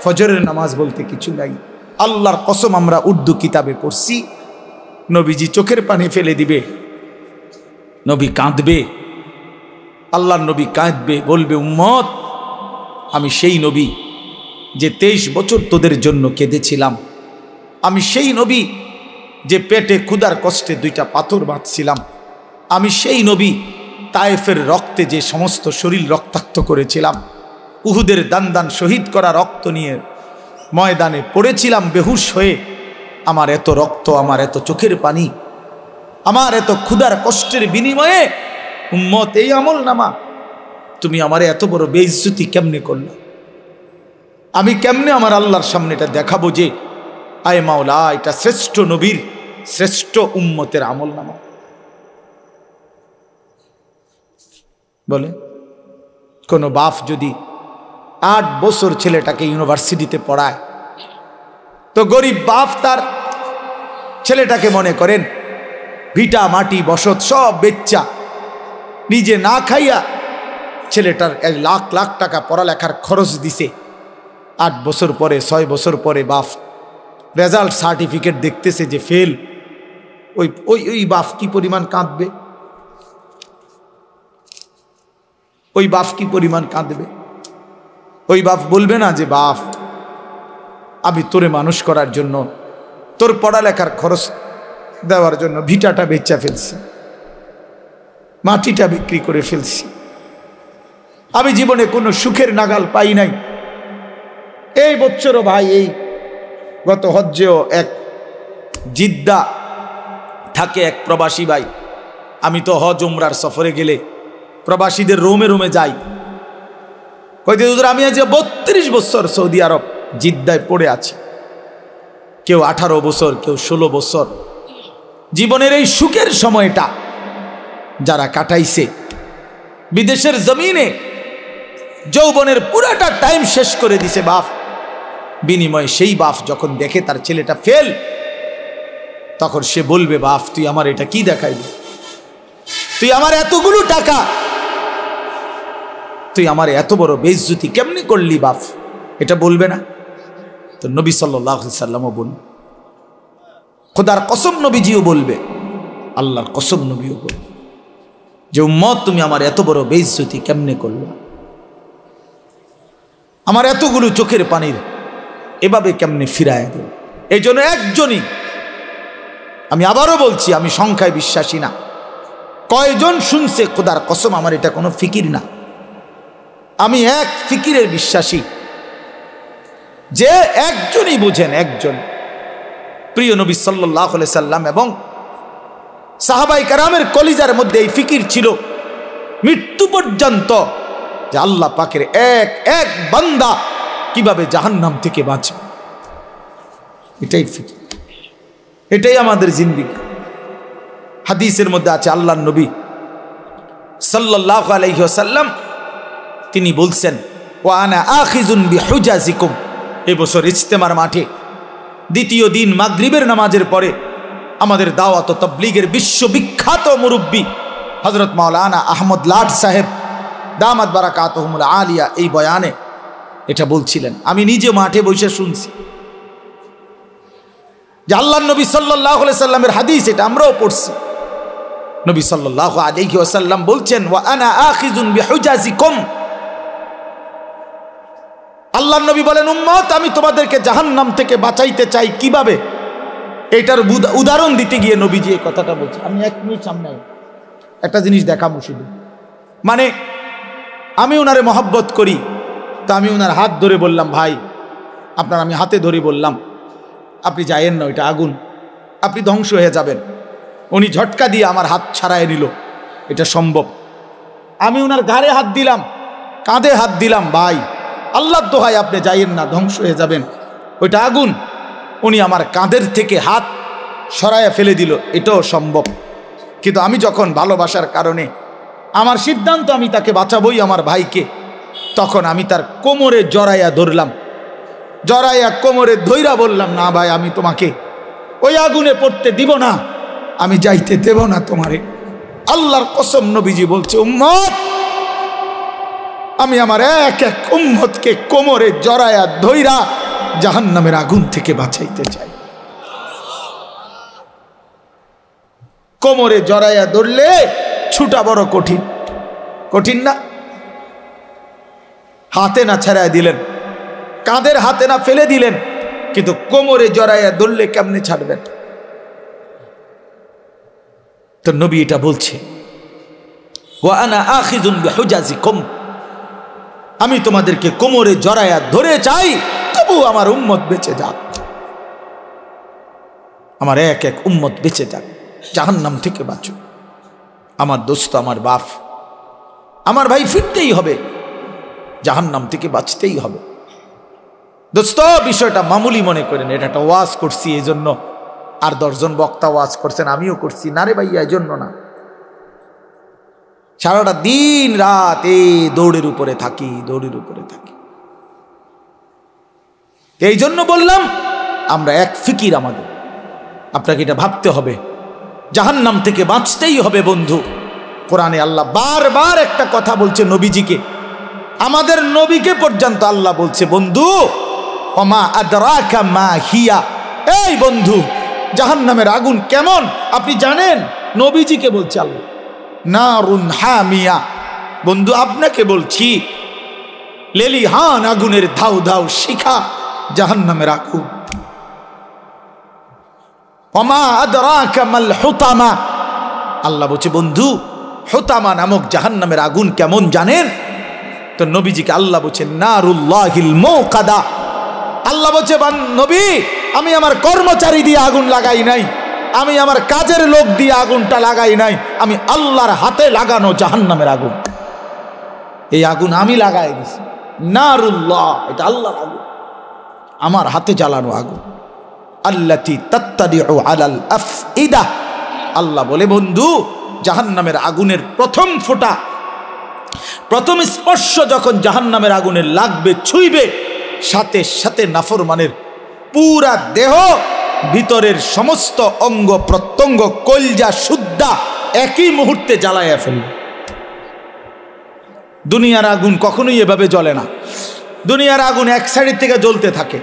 ফজরের নামাজ বলতে কিছু নাই। আল্লাহর কসম, আমরা উর্দু কিতাবে পড়ছি, নবীজি চোখের পানি ফেলে দিবে, নবী কাঁদবে, আল্লাহর নবী কাঁদবে, বলবে, উম্মত, আমি সেই নবী যে 23 বছর তোদের জন্য কেঁদেছিলাম, আমি সেই নবী যে পেটে ক্ষুধার কষ্টে 2টা পাথর বাঁধছিলাম, আমি সেই নবী তায়েফের রক্তে যে সমস্ত শরীর রক্তাক্ত করেছিলাম, উহুদের দান দান শহীদ করা রক্ত নিয়ে ময়দানে পড়েছিলাম বেহুশ হয়ে, আমার এত রক্ত, আমার এত চোখের পানি, আমার এত ক্ষুধার কষ্টের বিনিময়ে উম্মত এই আমল নামা তুমি আমারে এত বড় বেইজ্জতি কেমনে করলা? আমি কেমনে আমার আল্লাহর সামনে এটা দেখাবো যে আয় মাওলা এটা শ্রেষ্ঠ নবীর শ্রেষ্ঠ উম্মতের আমলনামা? বলে কোন বাপ যদি 8 বছর ছেলেটাকে ইউনিভার্সিটিতে পড়ায়, তো গরিব বাপ তার ছেলেটাকে মনে করেন ভিটা মাটি বসত সব বেচ্চা নিজে না খাইয়া ছেলেটার 1 লাখ লাখ টাকা পড়ালেখার খরচ দিছে। 8 বছর পরে 6 বছর পরে বাপ রেজাল্ট সার্টিফিকেট দেখতেছে যে ফেল। ওই ওই ওই বাপ কি পরিমাণ কাঁদবে? ওই বাপ কি পরিমাণ কাঁদবে? ওই বাপ বলবে না যে বাপ আমি তোরে মানুষ করার জন্য, তোর পড়ালেখার খরচ দেওয়ার জন্য ভিটাটা বেচা ফেলছি, মাটিটা বিক্রি করে ফেলছি, আমি জীবনে কোনো সুখের নাগাল পাই নাই। এই বছরও ভাই এই গত হজ্জেও এক জিদ্দা থাকে এক প্রবাসী ভাই, আমি তো হজ উমরার সফরে গেলে প্রবাসীদের রোমে রোমে যাই, কইতে হুজুর আমি আজ 32 বছর সৌদি আরব জিদ্দায় পড়ে আছি। কেউ 18 বছর, কেউ 16 বছর। জীবনের এই সুখের সময়টা যারা কাটাইছে বিদেশের জমিনে, যৌবনের পুরাটা টাইম শেষ করে দিছে বাপ, বিনিময়ে সেই বাপ যখন দেখে তার ছেলেটা ফেল, তখন সে বলবে বাপ তুই আমার এটা কি দেখাইলি? তুই আমার এতগুলো টাকা, তুই আমার এত বড় বেইজ্জতি কেমনি করলি বাপ? এটা বলবে না? তো নবী সাল্লাল্লাহু আলাইহি সাল্লামও বলবে, খোদার কসম নবীজিও বলবে, আল্লাহর কসম নবীও বলবে যে উম্মত তুমি আমার এত বড় বেইজ্জতি কেমনে করলো? আমার এতগুলো চোখের পানির এভাবে কেমনে ফিরায় দিল? এই জন্য একজনই, আমি আবারও বলছি আমি সংখ্যায় বিশ্বাসী না, কয়জন শুনছে খোদার কসম আমার এটা কোনো ফিকির না, আমি এক ফিকিরের বিশ্বাসী যে একজনই বুঝেন, একজন প্রিয় নবী সাল্লাল্লাহু আলাইহি সাল্লাম এবং সাহাবায়ে কেরামের কলিজার মধ্যে এই ফিকির ছিল মৃত্যু পর্যন্ত যে আল্লাহ পাকের এক এক বান্দা কিভাবে জাহান্নাম থেকে বাঁচবে। এটাই ফিকির, এটাই আমাদের জিন্দেগি। হাদিসের মধ্যে আছে আল্লাহর নবী সাল্লাল্লাহু আলাইহি ওয়াসাল্লাম তিনি বলছেন ওয়া আনা আখিযুন বিহুজাজিকুম। এই বছর ইজতেমার মাঠে দ্বিতীয় দিন মাগরিবের নামাজের পরে আমাদের দাওয়াত ও তাবলীগের বিশ্ববিখ্যাত মুরব্বী হযরত মাওলানা আহমদ লাট সাহেব দামাত বারাকাতুহুমুল আলিয়া এই বয়ানে এটা বলছিলেন। আমি নিজে মাঠে বসে শুনছি যে আল্লাহর নবী সাল্লাল্লাহু আলাইহি সাল্লামের হাদিস, এটা আমরাও পড়ছি। নবী সাল্লাল্লাহু আলাইহি ওয়াসাল্লাম বলছেন ওয়া আনা আখিযুন বিহুজাজিকুম। আল্লাহর নবী বলেন উম্মত আমি তোমাদেরকে জাহান্নাম থেকে বাঁচাইতে চাই কিভাবে? এটার উদাহরণ দিতে গিয়ে নবীজি এই কথাটা বলছে। আমি 1 মিনিট সামনে একটা জিনিস দেখাবো শুধু, মানে আমি ওনারে মহব্বত করি, তো আমি ওনার হাত ধরে বললাম ভাই আপনার, আমি হাতে ধরে বললাম আপনি যায়েন না, ওইটা আগুন, আপনি ধ্বংস হয়ে যাবেন। উনি ঝটকা দিয়ে আমার হাত ছাড়ায় নিল, এটা সম্ভব? আমি ওনার ঘাড়ে হাত দিলাম, কাঁধে হাত দিলাম, ভাই আল্লাহর দোহাই আপনি যাইয়েন না, ধ্বংস হয়ে যাবেন, ওইটা আগুন। উনি আমার কাঁধের থেকে হাত সরাইয়া ফেলে দিল, এটাও সম্ভব। কিন্তু আমি যখন ভালোবাসার কারণে আমার সিদ্ধান্ত আমি তাকে বাঁচাবই, আমার ভাইকে, তখন আমি তার কোমরে জড়াইয়া ধরলাম, জড়াইয়া কোমরে ধইরা বললাম না ভাই আমি তোমাকে ওই আগুনে পড়তে দিব না, আমি যাইতে দেব না তোমারে। আল্লাহর কসম নবীজি বলছে উম্মত আমি আমার এক এক উম্মতকে কোমরে জড়ায়া ধইরা জাহান্নামের আগুন থেকে বাঁচাইতে চাই। কোমরে জড়াইয়া ধরলে ছুটা বড় কঠিন, কঠিন না? হাতে না ছাড়াই দিলেন, কাঁধের হাতে না ফেলে দিলেন, কিন্তু কোমরে জড়াইয়া ধরলে কেমনে ছাড়বেন? তো নবী এটা বলছে ওয়া আনা আখিযুন বিহুজাজিকুম, আমি তোমাদেরকে কোমরে জড়াইয়া ধরে চাই, তবু আমার উম্মত বেঁচে যাক, আমার এক এক উম্মত বেঁচে যাক, জাহান্নাম থেকে বাঁচুক। আমার দোস্ত, আমার বাপ, আমার ভাই ফিরতেই হবে, জাহান্নাম থেকে বাঁচতেই হবে। দোস্ত, বিষয়টা মামুলি মনে করেন, এটা একটা ওয়াজ করছি এই জন্য, আর 10 জন বক্তা ওয়াজ করছেন, আমিও করছি না রে ভাইয়া, এই জন্য না। সারাটা দিন রাত এই দৌড়ের উপরে থাকি, দৌড়ের উপরে থাকি। এই জন্য বললাম আমরা এক ফিকির, আমাদের আপনাকে এটা ভাবতে হবে, জাহান্নাম থেকে বাঁচতেই হবে বন্ধু। কোরআনে আল্লাহ বারবার একটা কথা বলছে নবীজিকে, আমাদের নবীকে পর্যন্ত আল্লাহ বলছে, বন্ধু ওমা আদরাকা মা হিয়া, এই বন্ধু জাহান্নামের আগুন কেমন আপনি জানেন? নবীজিকে বলছে আল্লাহ। নারুন হামিয়া, বন্ধু আপনাকে বলছি, লেলিহান আগুনের ধাউ ধাউ শিখা জাহান্নামের আগুন। ওমা আদরাকা মাল হুতামা, আল্লাহ বলছে বন্ধু হুতামা নামক জাহান্নামের আগুন কেমন জানেন? তো নবীজিকে আল্লাহ বলছে নারুল্লাহিল মুকাদা, আল্লাহ বলছে নবী আমি আমার কর্মচারী দিয়ে আগুন লাগাই নাই, আমি আমার কাজের লোক দিয়ে আগুনটা লাগাই নাই, আমি আল্লাহর হাতে লাগানো জাহান্নামের আগুন, এই আগুন আমি লাগাই দিছি। নারুল্লাহ, এটা আল্লাহর আগুন, আমার হাতে জ্বালানো আগুন। আল্লাতী তাত্তাদিউ আলাল আফইদা, আল্লাহ বলে বন্ধু জাহান্নামের আগুনের প্রথম ফোঁটা, প্রথম স্পর্শ যখন জাহান্নামের আগুনের লাগবে, ছুঁইবে, সাথে সাথে নাফরমানের পুরা দেহ, ভিতরের সমস্ত অঙ্গ প্রত্যঙ্গ, কলজা সুদ্ধা একই মুহূর্তে জ্বালাইয়া ফেলবে। দুনিয়ার আগুন কখনোই এভাবে জ্বলে না। দুনিয়ার আগুন এক সাইড থেকে জ্বলতে থাকে,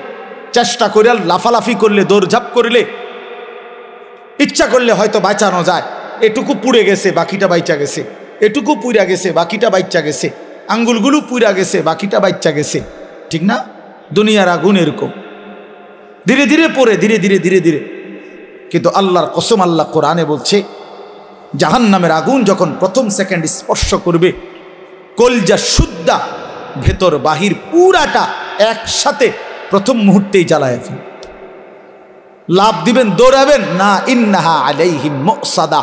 চেষ্টা করে লাফালাফি করলে, দৌড়ঝাঁপ করলে, ইচ্ছা করলে হয়তো বাঁচানো যায়। এটুকু পুড়ে গেছে, বাকিটা বাইচা গেছে, এটুকু পুড়া গেছে, বাকিটা বাইচা গেছে, আঙ্গুলগুলো পুড়া গেছে, বাকিটা বাইচা গেছে, ঠিক না? দুনিয়ার আগুন এরকম ধীরে ধীরে পড়ে, ধীরে ধীরে ধীরে ধীরে। কিন্তু আল্লাহর কসম, আল্লাহ কোরআনে বলছে জাহান্নামের আগুন যখন প্রথম সেকেন্ড স্পর্শ করবে, কলজা সুদ্ধা ভেতর বাহির পুরাটা একসাথে প্রথম মুহূর্তেই জ্বালায় ফেল। লাভ দিবেন, দৌড়াবেন না, ইন্নাহা আলাইহিম মুসাদা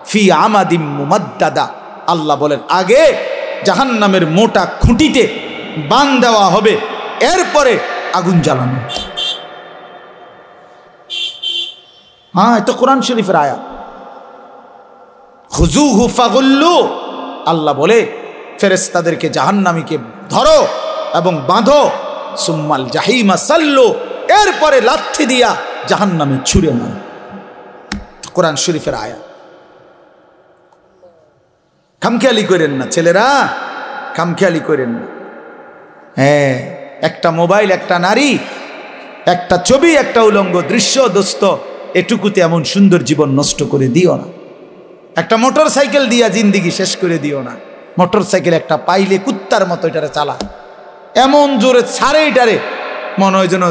ফি আমাদিম মুমাদ্দাদা, আল্লাহ বলেন আগে জাহান্নামের মোটা খুঁটিতে বান দেওয়া হবে, এরপরে আগুন জ্বালানো। হ্যাঁ, এটা কোরআন শরীফের আয়াত। খুযুহু ফাগুল্লু, আল্লাহ বলে ফেরেশতাদেরকে জাহান্নামীকে ধরো এবং বাঁধো, সুম্মাল জাহিমা সাল্লু, এরপরে লাথি দিয়া জাহান্নামে ছুঁড়ে মারো। কোরআন শরীফের আয়াত। খামখেয়ালি করেন না ছেলেরা, খামখেয়ালি করেন না। হ্যাঁ, একটা মোবাইল, একটা নারী, একটা ছবি, একটা উলঙ্গ দৃশ্য, দোস্ত এটুকুতে এমন সুন্দর জীবন নষ্ট করে দিও না। একটা মোটর সাইকেল দিয়া জিন্দিগি শেষ করে দিও না। মোটর সাইকেল একটা পাইলে কুত্তার মতো এটারে চালা, এমন জোরে ছাড়ে এটারে, মনে হয় যেন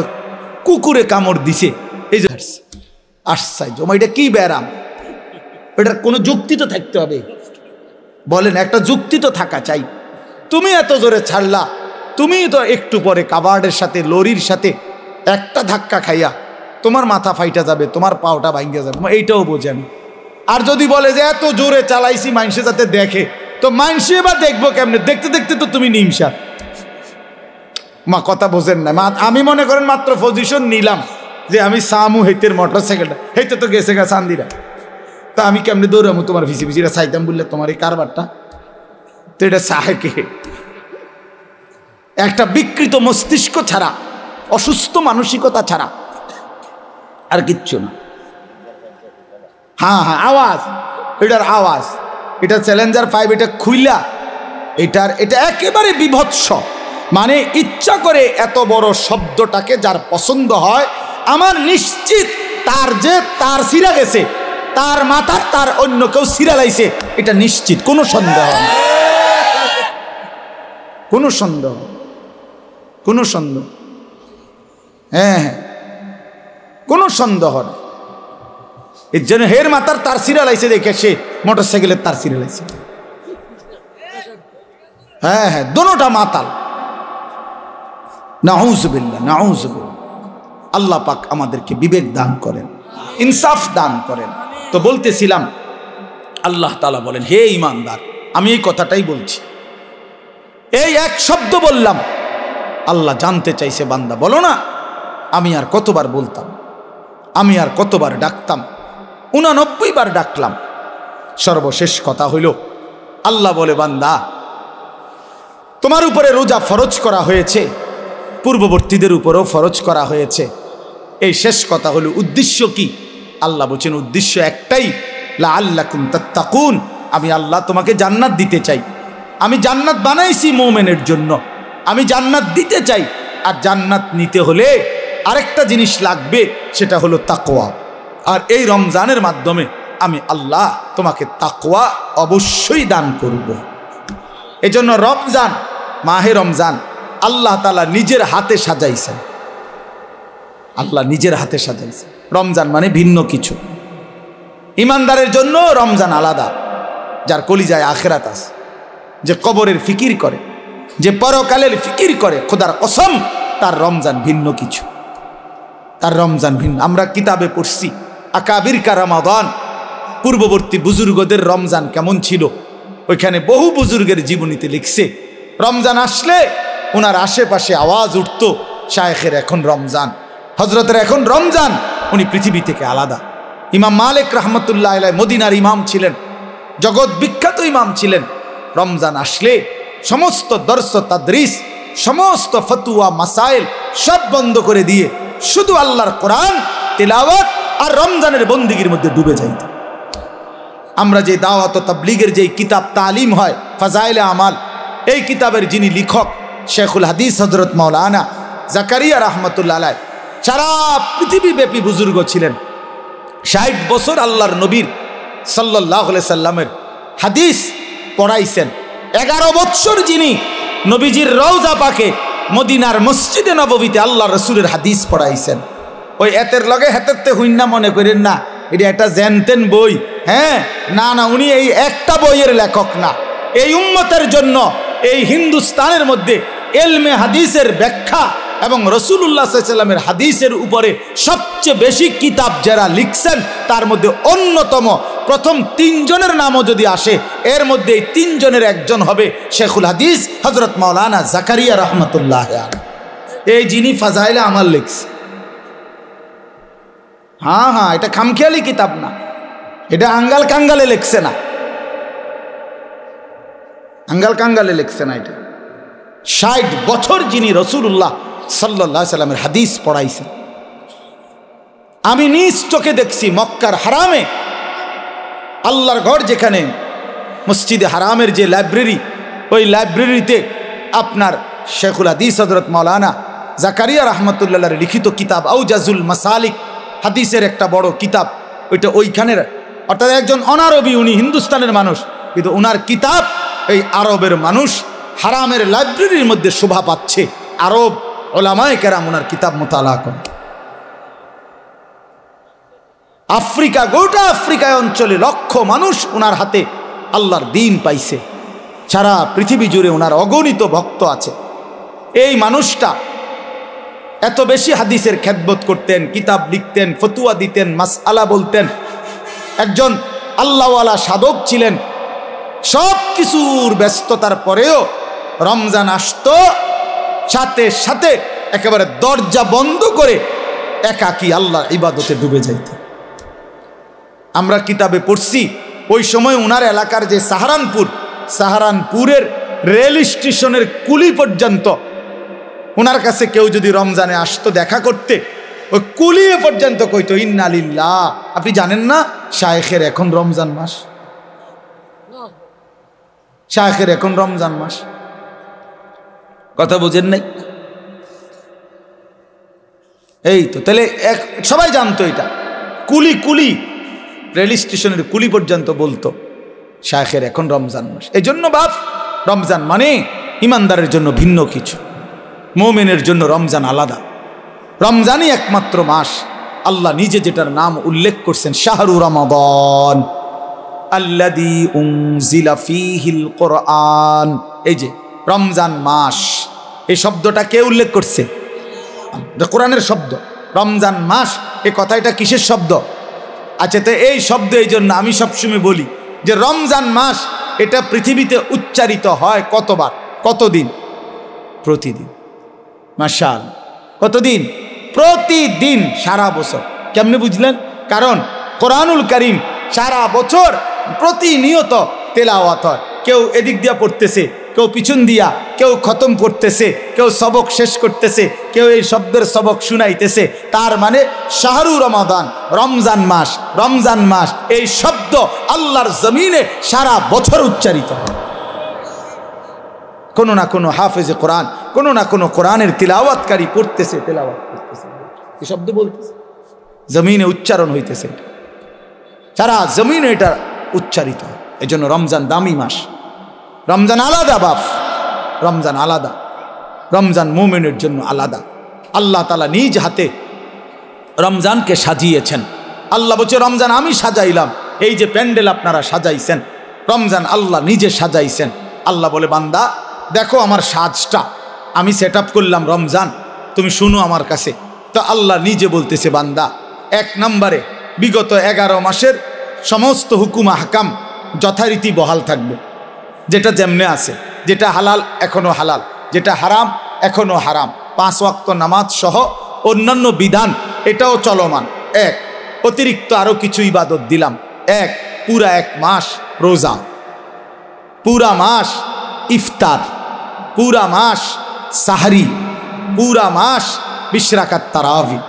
কুকুরে কামড় দিছে। এই যে আশ্চর্য, এটা কি ব্যারাম? এটার কোনো যুক্তি তো থাকতে হবে, বলেন একটা যুক্তি তো থাকা চাই। তুমি এত জোরে ছাড়লা, তুমি তো একটু পরে কাবার্ডের সাথে, লরির সাথে একটা ধাক্কা খাইয়া তোমার মাথা ফাইটা যাবে, তোমার পাওটা ভাঙ্গা যাবে, এইটাও বোঝেন। আর যদি বলে যে এত জোরে চালাইছি মানুষে যাতে দেখে, তো মানুষে এবার দেখবো কেমনে? দেখতে দেখতে তো তুমি নিমসা। মা কথা বোঝেন না। আমি মনে করেন মাত্র পজিশন নিলাম যে আমি সামু হেতের মোটর সাইকেলটা, হেতে তো গেছে গা চান্দিরা, তা আমি কেমনে দৌড়ামু তোমার ভিসি ভিসিটা চাইতাম বললে তোমার এই কারবারটা? তো এটা সাহেকে একটা বিকৃত মস্তিষ্ক ছাড়া, অসুস্থ মানসিকতা ছাড়া আর কিচ্ছু না। হ্যাঁ হ্যাঁ, আওয়াজ, এটার আওয়াজ, এটা চ্যালেঞ্জার 5, এটা খুইলা, এটা একেবারে বিভৎস। মানে ইচ্ছা করে এত বড় শব্দটাকে যার পছন্দ হয়, আমার নিশ্চিত তার সিরা গেছে, তার মাথার তার অন্য কেউ সিরা লাইছে, এটা নিশ্চিত, কোনো সন্দেহ নেই, কোনো সন্দেহ, কোনো সন্দেহ, হ্যাঁ হ্যাঁ, কোনো সন্দেহ নেই। এর জন্য হের মাথার তার সিরা লাইছে দেখে সে মোটর সাইকেলের তার সিরা লাইছে। হ্যাঁ হ্যাঁ, দোনোটা মাতাল। নাউযুবিল্লাহ, নাউযুবিল্লাহ। আল্লাহ পাক আমাদেরকে বিবেক দান করেন, ইনসাফ দান করেন। তো বলতেছিলাম, আল্লাহ তাআলা বলেন, হে ঈমানদার, আমি এই কথাটাই বলছি, এই এক শব্দ বললাম, আল্লাহ জানতে চাইছে বান্দা বলো না, আমি আর কতবার বলতাম, আমি আর কতবার ডাকতাম, 89 বার ডাকলাম। সর্বশেষ কথা হইল, আল্লাহ বলে বান্দা তোমার উপরে রোজা ফরজ করা হয়েছে, পূর্ববর্তীদের উপরেও ফরজ করা হয়েছে। এই শেষ কথা হলো উদ্দেশ্য কি? আল্লাহ বলছেন উদ্দেশ্য একটাই, লাআল্লাকুম তাত্তাকুন, আমি আল্লাহ তোমাকে জান্নাত দিতে চাই। আমি জান্নাত বানাইছি মুমিনের জন্য, আমি জান্নাত দিতে চাই। আর জান্নাত নিতে হলে আরেকটা জিনিস লাগবে, সেটা হলো তাকওয়া। আর এই রমজানের মাধ্যমে আমি আল্লাহ তোমাকে তাকওয়া অবশ্যই দান করব। এজন্য রমজান, মাহে রমজান আল্লাহ তাআলা নিজের হাতে সাজাইছেন, আল্লাহ নিজের হাতে সাজাইছেন। রমজান মানে ভিন্ন কিছু। ইমানদারের জন্য রমজান আলাদা, যার কলিজায় আখিরাত আছে, যে কবরের ফিকির করে, যে পরকালের ফিকির করে, খোদার কসম তার রমজান ভিন্ন কিছু, তার রমজান ভিন্ন। আমরা কিতাবে পড়ছি আকাবির কা রমাদান, পূর্ববর্তী বুজুর্গদের রমজান কেমন ছিল, ওইখানে বহু বুজুর্গের জীবনীতে লিখছে রমজান আসলে ওনার আশেপাশে আওয়াজ উঠত, শায়েখের এখন রমজান, হজরতের এখন রমজান, উনি পৃথিবী থেকে আলাদা। ইমাম মালিক রহমতুল্লাহ আলাইহি মদিনার ইমাম ছিলেন, জগৎ বিখ্যাত ইমাম ছিলেন। রমজান আসলে সমস্ত দর্স তাদরিস, সমস্ত ফতুয়া মাসাইল সব বন্ধ করে দিয়ে শুধু আল্লাহর কোরআন তিলাওয়াত আর রমজানের বন্দিগির মধ্যে ডুবে যাইত। আমরা যে দাওয়াত ও তাবলীগের যে কিতাব তালিম হয় ফাজাইলে আমাল, এই কিতাবের যিনি লেখক শেখুল হাদিস হযরত মাওলানা জাকারিয়া রহমতুল্লাহ আলাইহি সারা পৃথিবীব্যাপী বুজুর্গ ছিলেন। 60 বছর আল্লাহর নবীর সাল্লাল্লাহু আলাইহি সাল্লামের হাদিস পড়াইছেন। 11 বছর যিনি নবীজির রওজা পাকে মদিনার মসজিদে নববীতে আল্লাহ রসুলের হাদিস পড়াইছেন। ওই এতের লগে হেতেরতে হইনা মনে করেন না, এটা একটা জেনতেন বই। হ্যাঁ, না না, উনি এই একটা বইয়ের লেখক না। এই উম্মতের জন্য এই হিন্দুস্তানের মধ্যে এলমে হাদিসের ব্যাখ্যা এবং রাসূলুল্লাহ সাল্লাল্লাহু আলাইহি ওয়াসাল্লামের হাদিসের উপরে সবচেয়ে বেশি কিতাব যারা লিখছেন, তার মধ্যে অন্যতম প্রথম 3 জনের নামও যদি আসে, এর মধ্যে এই 3 জনের একজন হবে শেখুল হাদিস হযরত মাওলানা জাকারিয়া রহমতুল্লাহ আলাইহি। এই যিনি ফাজাইলে আমাল লিখছে, হ্যাঁ হ্যাঁ, এটা খামখেয়ালি কিতাব না, এটা আঙ্গাল কাঙ্গালে লিখছে না, আঙ্গাল কাঙ্গালে লিখছে না। এটা 60 বছর যিনি রাসূলুল্লাহ সাল্লাল্লাহু আলাইহি সাল্লামের হাদিস পড়াইছেন। আমি নিজ চোখে দেখছি মক্কার হারামে, আল্লাহর ঘর যেখানে মসজিদে হারামের যে লাইব্রেরি, ওই লাইব্রেরিতে আপনার শেখুল হাদিস হযরত মাওলানা জাকারিয়া রহমতুল্লাহর লিখিত কিতাব আউজাজুল মাসালিক, হাদিসের একটা বড় কিতাব, ওইটা ওইখানের, অর্থাৎ একজন অনারবি, উনি হিন্দুস্তানের মানুষ, কিন্তু ওনার কিতাব এই আরবের মানুষ হারামের লাইব্রেরির মধ্যে শোভা পাচ্ছে। আরব ওলামায়ে কেরাম ওনার কিতাব মুতালা করে। আফ্রিকা, গোটা আফ্রিকায় অঞ্চলে লক্ষ মানুষ ওনার হাতে আল্লাহর দ্বীন পাইছে। সারা পৃথিবী জুড়ে ওনার অগণিত ভক্ত আছে। এই মানুষটা এত বেশি হাদিসের খেদমত করতেন, কিতাব লিখতেন, ফতুয়া দিতেন, মাসআলা বলতেন, একজন আল্লাহওয়ালা সাধক ছিলেন। সব কিছুর ব্যস্ততার পরেও রমজান আসতো, সাথে সাথে একেবারে দরজা বন্ধ করে একাকী আল্লাহর ইবাদতে ডুবে যাইত। আমরা কিতাবে পড়ছি ওই সময় উনার এলাকার যে সাহারানপুরের রেল স্টেশনের কুলি পর্যন্ত ওনার কাছে কেউ যদি রমজানে আসতো দেখা করতে, ওই কুলিয়ে পর্যন্ত কইতো ইন্না লিল্লাহ। আপনি জানেন না শায়েখের এখন রমজান মাস, শায়েখের এখন রমজান মাস, কথা বুঝেন নাই? এই তো, তাহলে সবাই জানতো এটা। কুলি রেল স্টেশনের কুলি পর্যন্ত বলতো শায়েখের এখন রমজান মাস। এই জন্য বাপ, রমজান মানে ইমানদারের জন্য ভিন্ন কিছু, মুমিনের জন্য রমজান আলাদা। রমজানই একমাত্র মাস আল্লাহ নিজে যেটার নাম উল্লেখ করছেন, শাহরু রমাদান আল্লাযী উনজিলা ফীহিল কুরআন। এই যে রমজান মাস, এই শব্দটা কে উল্লেখ করছে? কোরআনের শব্দ। রমজান মাস, এই কথাটা কিসের শব্দ? আচ্ছা, তো এই শব্দ এই জন্য আমি সবসময় বলি যে রমজান মাস এটা পৃথিবীতে উচ্চারিত হয় কতবার? কতদিন? প্রতিদিন। মাশাআল্লাহ, কতদিন? প্রতিদিন, সারা বছর। কেমনে বুঝলেন? কারণ কোরআনুল কারীম সারা বছর প্রতিনিয়ত তেলাওয়াত হয়। কেউ এদিক দিয়া পড়তেছে, কেউ পিছন দিয়া, কেউ খতম করতেছে, কেউ সবক শেষ করতেছে, কেউ এই শব্দের সবক শুনাইতেছে। তার মানে শাহরু রমাদান, রমজান মাস, রমজান মাস, এই শব্দ আল্লাহর জমিনে সারা বছর উচ্চারিত হয়। কোনো না কোনো হাফেজে কোরআন, কোনো না কোনো কোরআনের তিলাওয়াতকারী পড়তেছে, তেলাওয়াত করতেছে, এই শব্দ বলতেছে, জমিনে উচ্চারণ হইতেছে, সারা জমিনে এটা উচ্চারিত হয়। এই জন্য রমজান দামি মাস। রমজান আলাদা বাপ, রমজান আলাদা, রমজান মুমিনের জন্য আলাদা। আল্লাহ তাআলা নিজ হাতে রমজানকে সাজিয়েছেন। আল্লাহ বলছে রমজান আমি সাজাইলাম। এই যে প্যান্ডেল আপনারা সাজাইছেন, রমজান আল্লাহ নিজে সাজাইছেন। আল্লাহ বলে বান্দা দেখো আমার সাজটা আমি সেট আপ করলাম, রমজান তুমি শুনো আমার কাছে। তো আল্লাহ নিজে বলতেছে বান্দা, এক নম্বরে বিগত 11 মাসের সমস্ত হুকুম আহকাম যথারীতি বহাল থাকবে, যেটা যেমনে আছে, যেটা হালাল এখনো হালাল, যেটা হারাম এখনো হারাম, 5 ওয়াক্ত নামাজ সহ অন্যান্য বিধান এটাও চলমান। এক, অতিরিক্ত আরো কিছু ইবাদত দিলাম। এক, পুরা 1 মাস রোজা, পুরা মাস ইফতার, পুরা মাস সাহরি, পুরা মাস 20 রাকাত তারাবি।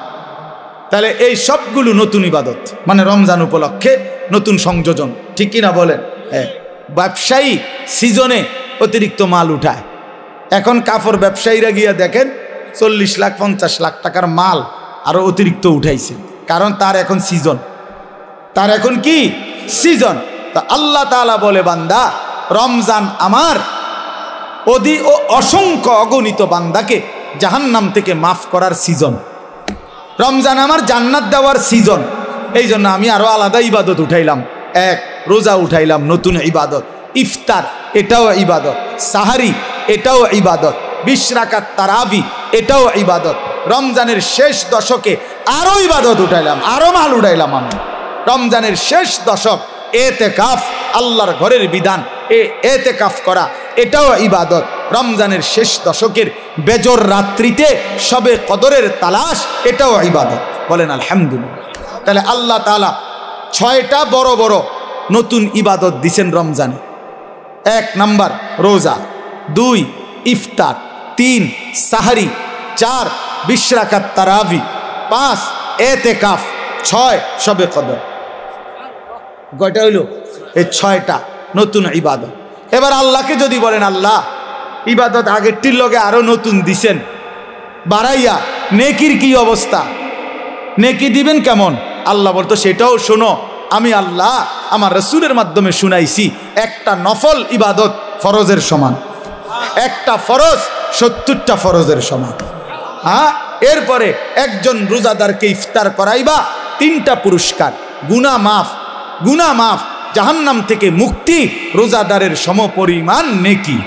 তাহলে এই সবগুলো নতুন ইবাদত, মানে রমজান উপলক্ষে নতুন সংযোজন, ঠিক কিনা বলেন? হ্যাঁ। ব্যবসায়ী সিজনে অতিরিক্ত মাল উঠায়। এখন কাপড় ব্যবসায়ীরা গিয়া দেখেন 40 লাখ 50 লাখ টাকার মাল আরো অতিরিক্ত উঠাইছে, কারণ তার এখন সিজন, তার এখন কি সিজন। তা আল্লাহ তাআলা বলে বান্দা রমজান আমার অসংখ্য অগণিত বান্দাকে জাহান্নাম থেকে মাফ করার সিজন, রমজান আমার জান্নাত দেওয়ার সিজন। এই জন্য আমি আরো আলাদা ইবাদত উঠাইলাম। এক, রোজা উঠাইলাম, নতুন ইবাদত। ইফতার এটাও ইবাদত, সাহারি এটাও ইবাদত, 20 রাকাত তারাবি এটাও ইবাদত। রমজানের শেষ দশকে আরো ইবাদত উঠাইলাম, আরো মাল উঠাইলাম আমি। রমজানের শেষ দশক এতেকাফ, আল্লাহর ঘরের বিধান, এতেকাফ করা এটাও ইবাদত। রমজানের শেষ দশকের বেজর রাত্রিতে সবে কদরের তালাশ এটাও ইবাদত। বলেন আলহামদুলিল্লাহ। তাহলে আল্লাহ তাআলা 6টা বড় বড় নতুন ইবাদত দিছেন রমজানে। 1 নাম্বার রোজা, 2 ইফতার, 3 সাহরি, 4 20 রাকাত তারাবি, 5 এতেকাফ, 6 সবে কদর। কয়টা হইল? এই 6টা নতুন ইবাদত। এবার আল্লাহকে যদি বলেন আল্লাহ ইবাদত আগেরটির লগে আরো নতুন দিছেন বাড়াইয়া, নেকির কি অবস্থা, নেকি দিবেন কেমন? আল্লাহ বলতো সেটাও শোনো, আমি আল্লাহ আমার রাসূলের মাধ্যমে শুনাইছি। একটা নফল ইবাদত ফরজের সমান, একটা ফরজ 70টা ফরজের সমান। হ্যাঁ, এরপরে একজন রোজাদারকে ইফতার করাইবা, 3টা পুরস্কার, গুনাহ মাফ, গুনাহ মাফ, জাহান্নাম থেকে মুক্তি, রোজাদারের সমপরিমাণ নেকি।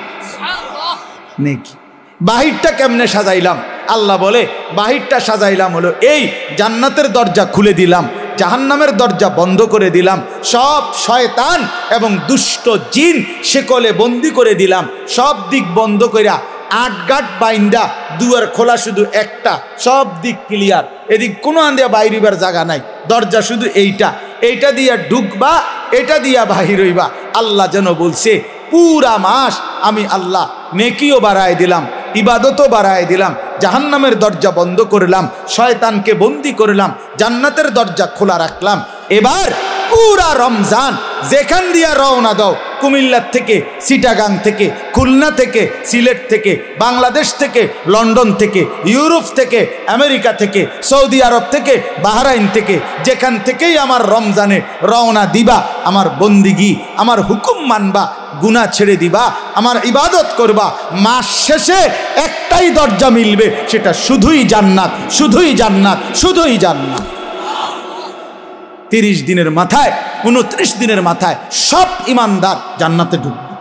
নেকি বাহিরটা কেমনে সাজাইলাম? আল্লাহ বলে বাহিরটা সাজাইলাম হলো এই, জান্নাতের দরজা খুলে দিলাম, জাহান্নামের দরজা বন্ধ করে দিলাম, সব শয়তান এবং দুষ্ট জিন শেকলে বন্দি করে দিলাম, সব দিক বন্ধ কইরা 8 গাট বাইন্দা, দুয়ার খোলা শুধু একটা, সব দিক ক্লিয়ার, এদিক কোনো আন্দিয়া বাইরিবার জায়গা নাই, দরজা শুধু এইটা, এইটা দিয়া ঢুকবা, এটা দিয়া বাহির হইবা। আল্লাহ যেন বলছে পুরা মাস আমি আল্লাহ নেকিও বাড়ায় দিলাম, ইবাদতও বাড়ায় দিলাম, জাহান্নামের দরজা বন্ধ করলাম, শয়তানকে বন্দি করলাম, জান্নাতের দরজা খোলা রাখলাম। এবার পুরা রমজান যেখান দিয়া রওনা দাও, কুমিল্লার থেকে, চিটাগাং থেকে, খুলনা থেকে, সিলেট থেকে, বাংলাদেশ থেকে, লন্ডন থেকে, ইউরোপ থেকে, আমেরিকা থেকে, সৌদি আরব থেকে, বাহরাইন থেকে, যেখান থেকেই আমার রমজানে রওনা দিবা, আমার বন্দিগি, আমার হুকুম মানবা, গুনাহ ছেড়ে দিবা, আমার ইবাদত করবা, মাস শেষে একটাই দরজা মিলবে, সেটা শুধুই জান্নাত, শুধুই জান্নাত, শুধুই জান্নাত। 30 দিনের মাথায়, 29 দিনের মাথায় সব ইমানদার জান্নাতে ঢুকবে,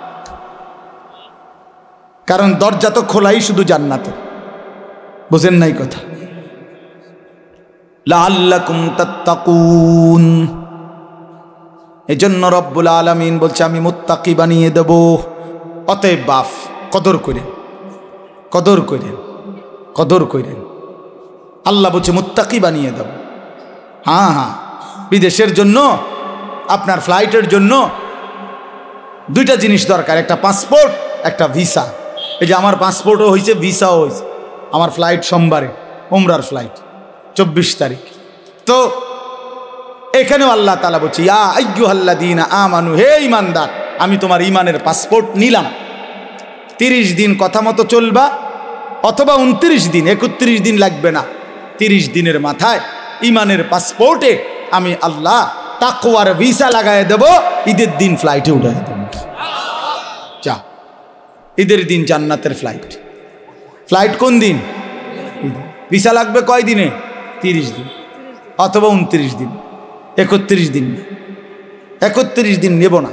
কারণ দরজা তো খোলাই শুধু জান্নাতে। বুঝেন নাই কথা? লাআল্লাকুম তাত্তাকুন, এজন্য রব্বুল আলামিন বলছে আমি মুত্তাকি বানিয়ে দেব। অতএব বাপ কদর করেন, কদর করেন, কদর করেন। আল্লাহ বলছে মুত্তাকি বানিয়ে দেব। হ্যাঁ হ্যাঁ, বিদেশের জন্য আপনার ফ্লাইটের জন্য দুইটা জিনিস দরকার, একটা পাসপোর্ট, একটা ভিসা। এই যে আমার পাসপোর্টও হয়েছে, ভিসাও হয়েছে। আমার ফ্লাইট সোমবারে, উমরার ফ্লাইট 24 তারিখ। তো এখানেও আল্লাহ তাআলা বলছে ইয়া আইয়ুহাল্লাযীনা আমানু, হে ঈমানদার, আমি তোমার ঈমানের পাসপোর্ট নিলাম। 30 দিন কথা মতো চলবা, অথবা 29 দিন, 31 দিন লাগবে না, 30 দিনের মাথায় ঈমানের পাসপোর্টে আমি আল্লাহ তাকওয়ার ভিসা লাগায় দেব, ঈদের দিন ফ্লাইটে উঠায় দেব। যা, ঈদের দিন জান্নাতের ফ্লাইট। ফ্লাইট কোন দিন? ভিসা লাগবে কয় দিনে? 30 দিন অথবা 29 দিন, 31 দিন না, 31 দিন নেব না,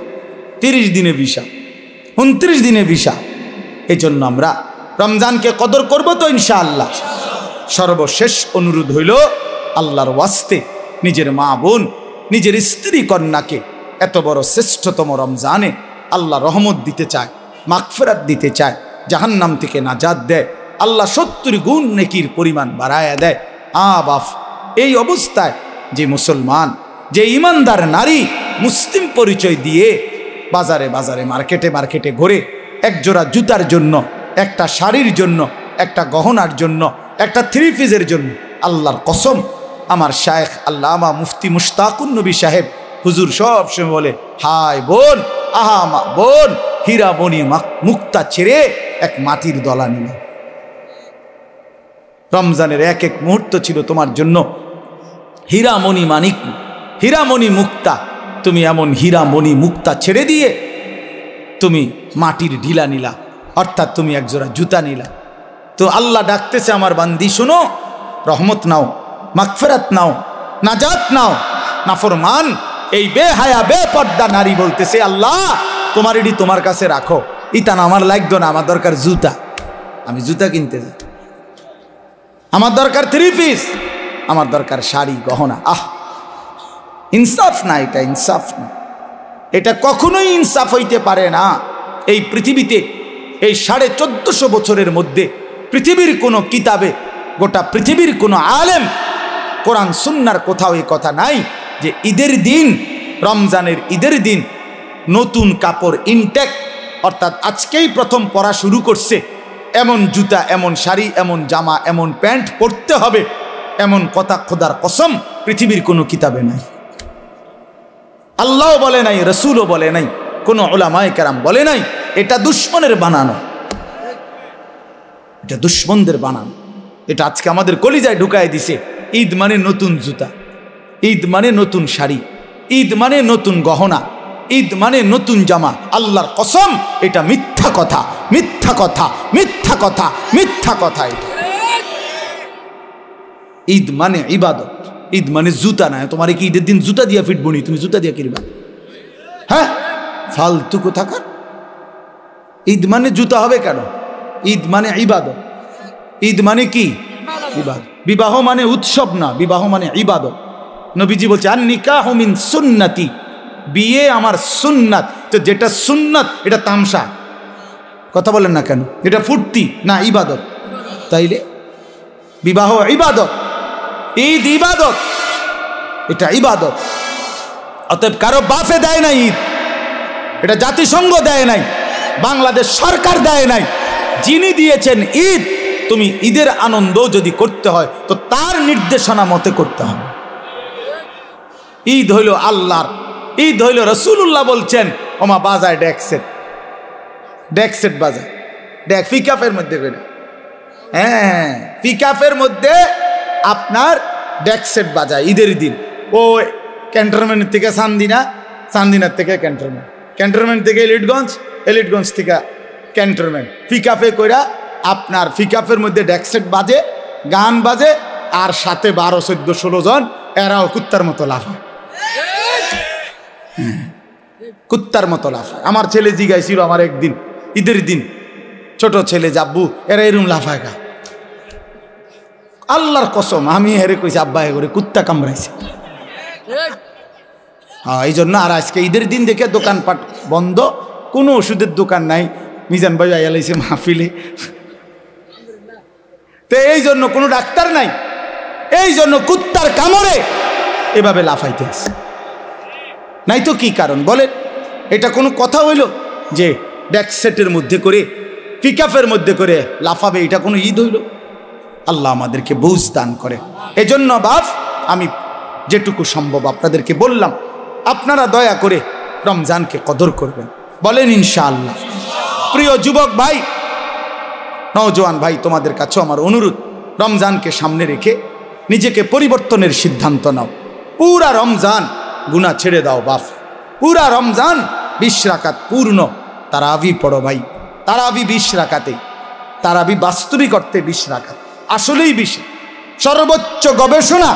30 দিনে ভিসা, 29 দিনে ভিসা। এই জন্য আমরা রমজানকে কদর করব তো ইনশাআল্লাহ। সর্বশেষ অনুরোধ হইল আল্লাহর ওয়াস্তে নিজের মা বোন, নিজের স্ত্রী কন্যাকে এত বড় শ্রেষ্ঠতম রমজানে আল্লাহ রহমত দিতে চায়, মাগফিরাত দিতে চায়, জাহান্নাম থেকে নাজাত দেয়, আল্লাহ 70 গুণ নেকির পরিমাণ বাড়ায়া দেয়। বাপ, এই অবস্থায় যে মুসলমান, যে ইমানদার নারী মুসলিম পরিচয় দিয়ে বাজারে বাজারে মার্কেটে মার্কেটে ঘুরে একজোড়া জুতার জন্য, একটা শাড়ির জন্য, একটা গহনার জন্য, একটা 3 পিসের জন্য, আল্লাহর কসম, আমার শায়েখ আল্লামা মুফতি মুশতাকুন নবী সাহেব হুজুর সব সময় বলে, হায় বোন, আহা মা বোন, হীরা মণি মুক্তা ছেড়ে এক মাটির দলা নিল। রমজানের এক এক মুহূর্ত ছিল তোমার জন্য হীরামণি মানিক, হীরামণি মুক্তা। তুমি এমন হীরামণি মুক্তা ছেড়ে দিয়ে তুমি মাটির ঢিলা নিলা, অর্থাৎ তুমি একজোড়া জুতা নিলা। তো আল্লাহ ডাকতেছে, আমার বান্দি শোনো, রহমত নাও, মাগফিরাত নাও, নাজাত নাও। নাফরমান এই বেহায়া বেপর্দা নারী বলতেছে, আল্লাহ তোমার এডি তোমার কাছে রাখো, ইতান আমার লাগতো না, আমার দরকার জুতা, আমি জুতা কিনতে যাই, আমার দরকার 3 পিস, আমার দরকার শাড়ি গহনা। ইনসাফ না, এটা ইনসাফ না, এটা কখনোই ইনসাফ হইতে পারে না। এই পৃথিবীতে এই 1450 বছরের মধ্যে পৃথিবীর কোনো কিতাবে, গোটা পৃথিবীর কোনো আলেম, কোরআন সুন্নাহর কোথাও এই কথা নাই যে ঈদের দিন, রমজানের ঈদের দিন নতুন কাপড় ইনটেক, অর্থাৎ আজকেই প্রথম পরা শুরু করছে, এমন জুতা, এমন শাড়ি, এমন জামা, এমন প্যান্ট পরতে হবে, এমন কথা খোদার কসম পৃথিবীর কোনো কিতাবে নাই। আল্লাহও বলে নাই, রসুলও বলে নাই, কোনো উলামায়ে কেরাম বলে নাই। এটা দুশ্মনের বানানো, এটা দুশ্মনদের বানানো। এটা আজকে আমাদের কলিজায় ঢুকায় দিছে। ঈদ মানে নতুন জুতা, ঈদ মানে নতুন শাড়ি, ঈদ মানে নতুন গহনা, ঈদ মানে নতুন জামা। আল্লাহর কসম এটা মিথ্যা কথা, মিথ্যা কথা, মিথ্যা কথা, মিথ্যা কথা। এটা ঈদ মানে ইবাদত, ঈদ মানে জুতা না। তোমার কি ঈদের দিন জুতা দিয়া ফিটবনি? তুমি জুতা দিয়া কিনবা? হ্যাঁ, ফালতু কোথাকার। ঈদ মানে জুতা হবে কেন? ঈদ মানে ইবাদত। ঈদ মানে কি? ইবাদত। বিবাহ মানে উৎসব না, বিবাহ মানে ইবাদত। নবীজি বলছে আন নিকাহু মিন সুন্নতি, বিয়ে আমার সুন্নাত। তো যেটা সুন্নাত এটা তামসা, কথা বলেন না কেন? এটা ফুর্তি না, ইবাদত। তাইলে বিবাহ ইবাদত, ঈদ ইবাদত, এটা ইবাদত। অতএব কারো বাপে দেয় নাই ঈদ, এটা জাতিসংঘ দেয় নাই, বাংলাদেশ সরকার দেয় নাই। যিনি দিয়েছেন ঈদ, তুমি ঈদের আনন্দ যদি করতে হয় তো তার নির্দেশনা মতে করতে হবে। ঈদ হইল আল্লাহর, ঈদ হইল রাসূলুল্লাহ বলছেন ওমা বাজায় ডেকসেট, ডেকসেট বাজায়, ডেক পিকআপের মধ্যে বেরো। হ্যাঁ, পিকআপের মধ্যে আপনার ডেকসেট বাজায় ঈদের দিন। ও ক্যান্টনমেন্ট থেকে চান্দিনা, চান্দিনার থেকে ক্যান্টনমেন্ট, ক্যান্টনমেন্ট থেকে এলিটগঞ্জ, এলিটগঞ্জ থেকে ক্যান্টনমেন্ট। পিকআপে কইরা আপনার পিকআপের মধ্যে ডেকসেট বাজে, গান বাজে, আর সাথে 12, 14, 16 জন, এরাও কুত্তার মতো লাফায়, কুত্তার মতো লাফায়। আমার ছেলে জিগাইছিল আমার একদিন ঈদের দিন, ছোট ছেলে জাব্বু, এরা এরম লাফায় গা। আল্লাহর কসম আমি হেরে কইছি আব্বা এ করে কুত্তা কামড়াইছে। হ্যাঁ, এই জন্য আর আজকে ঈদের দিন দেখে দোকানপাট বন্ধ, কোনো ওষুধের দোকান নাই, মিজান ভাই আইয়া লাইছে মাহফিলে। তো এই জন্য কোনো ডাক্তার নাই, এই জন্য কুত্তার কামড়ে এভাবে লাফাইতে আছে, নাই তো কি কারণ বলেন? এটা কোনো কথা হইল যে ডেকসেটের মধ্যে করে পিকআপের মধ্যে করে লাফাবে? এটা কোনো ঈদ হইল? আল্লাহ আমাদেরকে বুঝ দান করে। এজন্য বাপ আমি যেটুকু সম্ভব আপনাদেরকে বললাম, আপনারা দয়া করে রমজানকে কদর করবেন, বলেন ইনশাআল্লাহ। প্রিয় যুবক ভাই, নওজোয়ান ভাই, তোমাদের কাছেও আমার অনুরোধ, রমজানকে সামনে রেখে নিজেকে পরিবর্তনের সিদ্ধান্ত নাও। পুরা রমজান গুনাহ ছেড়ে দাও বাপ, পুরা রমজান 20 রাকাত পূর্ণ তারাবি পড়ো ভাই। তারাবি 20 রাকাতে, তারাবি বাস্তবিক অর্থে 20 রাকাত, আসলেই 20। সর্বোচ্চ গবেষণা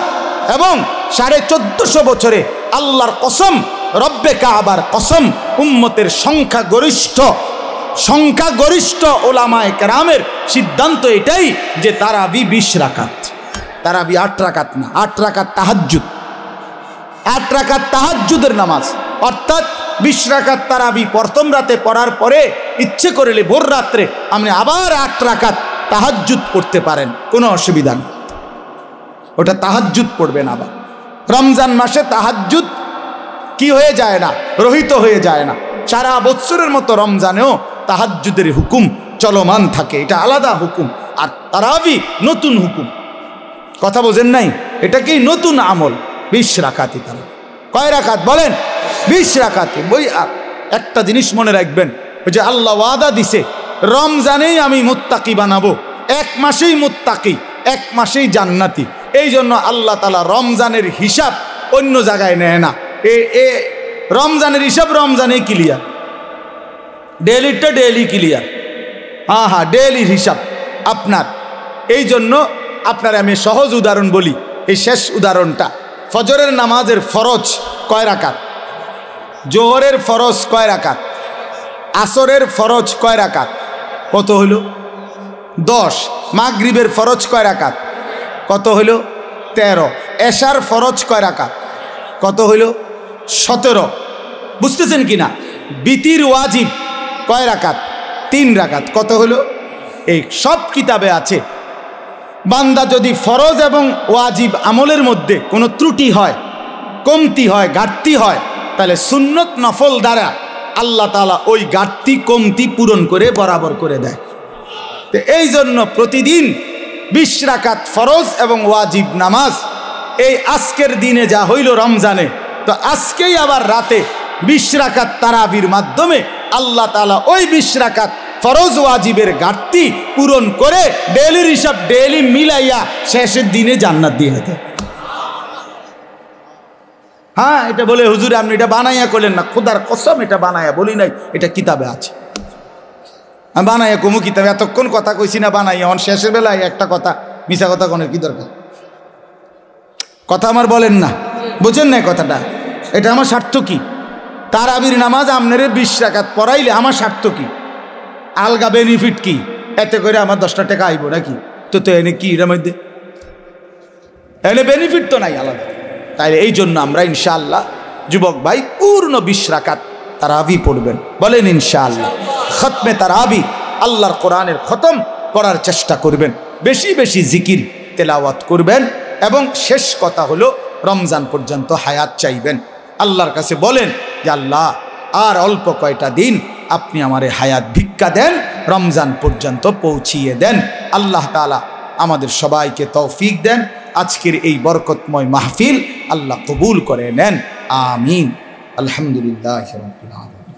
এবং 1450 বছরে আল্লাহর কসম, রব্বে কাবার কসম, উম্মতের সংখ্যাগরিষ্ঠ ওলামায়ে কেরামের সিদ্ধান্ত এটাই যে তারাবি 20 রাকাত। তারাবি 8 রাকাত না, 8 রাকাত তাহাজ্জুদ, 8 রাকাত তাহাজ্জুদের নামাজ, অর্থাৎ 20 রাকাত তারাবি প্রথম রাতে পড়ার পরে ইচ্ছে করলে ভোর রাত্রে আপনি আবার 8 রাকাত তাহাজ্জুদ পড়তে পারেন, কোনো অসুবিধা নেই। ওটা তাহাজ্জুদ পড়বেন। আবার রমজান মাসে তাহাজ্জুদ কি হয়ে যায় না, রহিত হয়ে যায় না। সারা বছরের মতো রমজানেও তাহাজ্জুদের হুকুম চলমান থাকে, এটা আলাদা হুকুম। আর তারাবি নতুন হুকুম, কথা বোঝেন নাই? এটা কি নতুন আমল। 20 রাকাতই তারাবি। কয় রাকাত বলেন? 20 রাকাতে। বই একটা জিনিস মনে রাখবেন, ওই যে আল্লাহ ওয়াদা দিছে রমজানেই আমি মুত্তাকি বানাবো, 1 মাসেই মুত্তাকি, 1 মাসেই জান্নাতি। এই জন্য আল্লাহ তাআলা রমজানের হিসাব অন্য জায়গায় নেয় না। রমজানের হিসাব রমজানেই ক্লিয়ার, ডেলিটা ডেলি ক্লিয়ার। হ্যাঁ, ডেলির হিসাব আপনার। এই জন্য আপনার আমি সহজ উদাহরণ বলি, এই শেষ উদাহরণটা। ফজরের নামাজের ফরজ কয় রাকাত? জোহরের ফরজ কয় রাকাত? আসরের ফরজ কয় রাকাত? কত হইল? 10। মাগরিবের ফরজ কয় রাকাত? কত হইল? 13। এশার ফরজ কয় রাকাত? কত হইল? 17। বুঝতেছেন কিনা? বিতির ওয়াজিব কয় রাকাত? 3 রাকাত। কত হইল? এই সব কিতাবে আছে। বান্দা যদি ফরজ এবং ওয়াজিব আমলের মধ্যে কোনো ত্রুটি হয়, কমতি হয়, ঘাটতি হয়, তাহলে সুন্নত নফল দ্বারা আল্লাহ তাআলা ওই ঘাটতি কমতি পূরণ করে বরাবর করে দেয়। তো এই জন্য প্রতিদিন 20 রাকাত ফরজ এবং ওয়াজিব নামাজ। এই আজকের দিনে যা হইল রমজানে, তো আজকেই আবার রাতে 20 রাকাত তারাবির মাধ্যমে আল্লাহ তাআলা ওই 20 রাকাত ফরজ ওয়াজিবের ঘাটতি পূরণ করে ডেলির হিসাব ডেলি মিলাইয়া শেষের দিনে জান্নাত দিয়ে দেয়। হ্যাঁ, এটা বলে হুজুর আপনি এটা বানাইয়া করলেন না, খোদার কসম এটা বানাইয়া বলি নাই, এটা কিতাবে আছে। আমি বানাইয়া কমু কিতাবে, এতক্ষণ কথা কইছি না বানাইয়া, শেষের বেলায় একটা কথা মিশা কথা কোনের কি দরকার? কথা আমার বলেন না, বুঝেন না কথাটা? এটা আমার স্বার্থ কি? তারাবির নামাজ আপনারে 20 রাকাত পড়াইলে আমার স্বার্থ কি? আলগা বেনিফিট কি? এতে করে আমার 10টা টাকা আইব নাকি? তো এনে কি এর মধ্যে এনে বেনিফিট তো নাই আলাদা। তাই এই জন্য আমরা ইনশাআল্লাহ যুবক ভাই পূর্ণ 20 রাকাত তারাবি পড়বেন, বলেন ইনশাআল্লাহ। খতমে তারাবি, আল্লাহর কোরআনের খতম করার চেষ্টা করবেন, বেশি বেশি জিকির তেলাওয়াত করবেন, এবং শেষ কথা হলো রমজান পর্যন্ত হায়াত চাইবেন। আল্লাহর কাছে বলেন যে আল্লাহ আর অল্প কয়টা দিন আপনি আমারে হায়াত ভিক্ষা দেন, রমজান পর্যন্ত পৌঁছিয়ে দেন। আল্লাহ তাআলা আমাদের সবাইকে তৌফিক দেন। আজকের এই বরকতময় মাহফিল আল্লাহ কবুল করে নেন, আমিন। আলহামদুলিল্লাহি রাব্বিল আলামিন।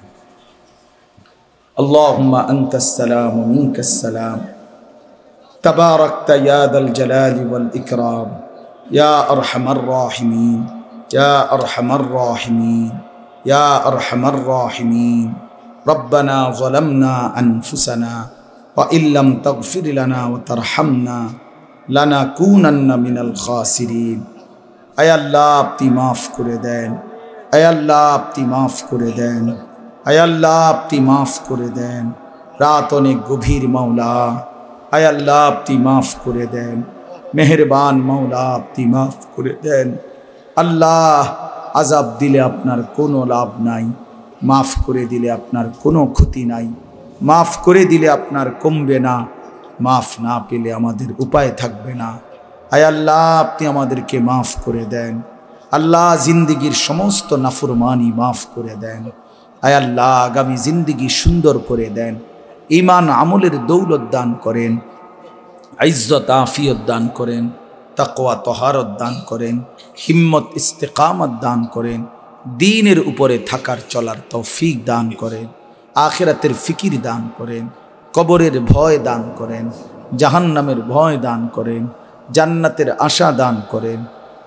আল্লাহুম্মা আনতাস সালাম ওয়া মিনকাস সালাম, তাবারাকতা ইয়া যাল জালালি ওয়াল ইকরাম, ইয়া আরহামার রাহিমিন, ইয়া আরহামার রাহিমিন, ইয়া আরহামার রাহিমিন। রব্বানা যালামনা আনফুসানা ওয়া ইল্লাম তাগফির লানা ওয়া তারহামনা লানাকুনান্না মিনাল খাসিরিন। আয় আল্লাহ আপনি মাফ করে দেন, আয় আল্লাহ আপনি মাফ করে দেন, আয় আল্লাহ আপনি মাফ করে দেন। রাত অনেক গভীর মাওলা, আয় আল্লাহ আপনি মাফ করে দেন, মেহেরবান মাওলা আপনি মাফ করে দেন। আল্লাহ আযাব দিলে আপনার কোনো লাভ নাই, মাফ করে দিলে আপনার কোনো ক্ষতি নাই। মাফ করে দিলে আপনার কমবে না, মাফ না পেলে আমাদের উপায় থাকবে না। আয় আল্লাহ, আপনি আমাদেরকে মাফ করে দেন। আল্লাহ, জিন্দিগির সমস্ত নাফরমানি মাফ করে দেন। আয় আল্লাহ, আগামী জিন্দিগি সুন্দর করে দেন। ঈমান আমলের দৌলত দান করেন, ইজ্জত আফিয়ত দান করেন, তাকওয়া তহারত দান করেন, হিম্মত ইস্তেকামত দান করেন, দ্বীনের উপরে থাকার চলার তৌফিক দান করেন, আখিরাতের ফিকির দান করেন, কবরের ভয় দান করেন, জাহান্নামের ভয় দান করেন, জান্নাতের আশা দান করেন।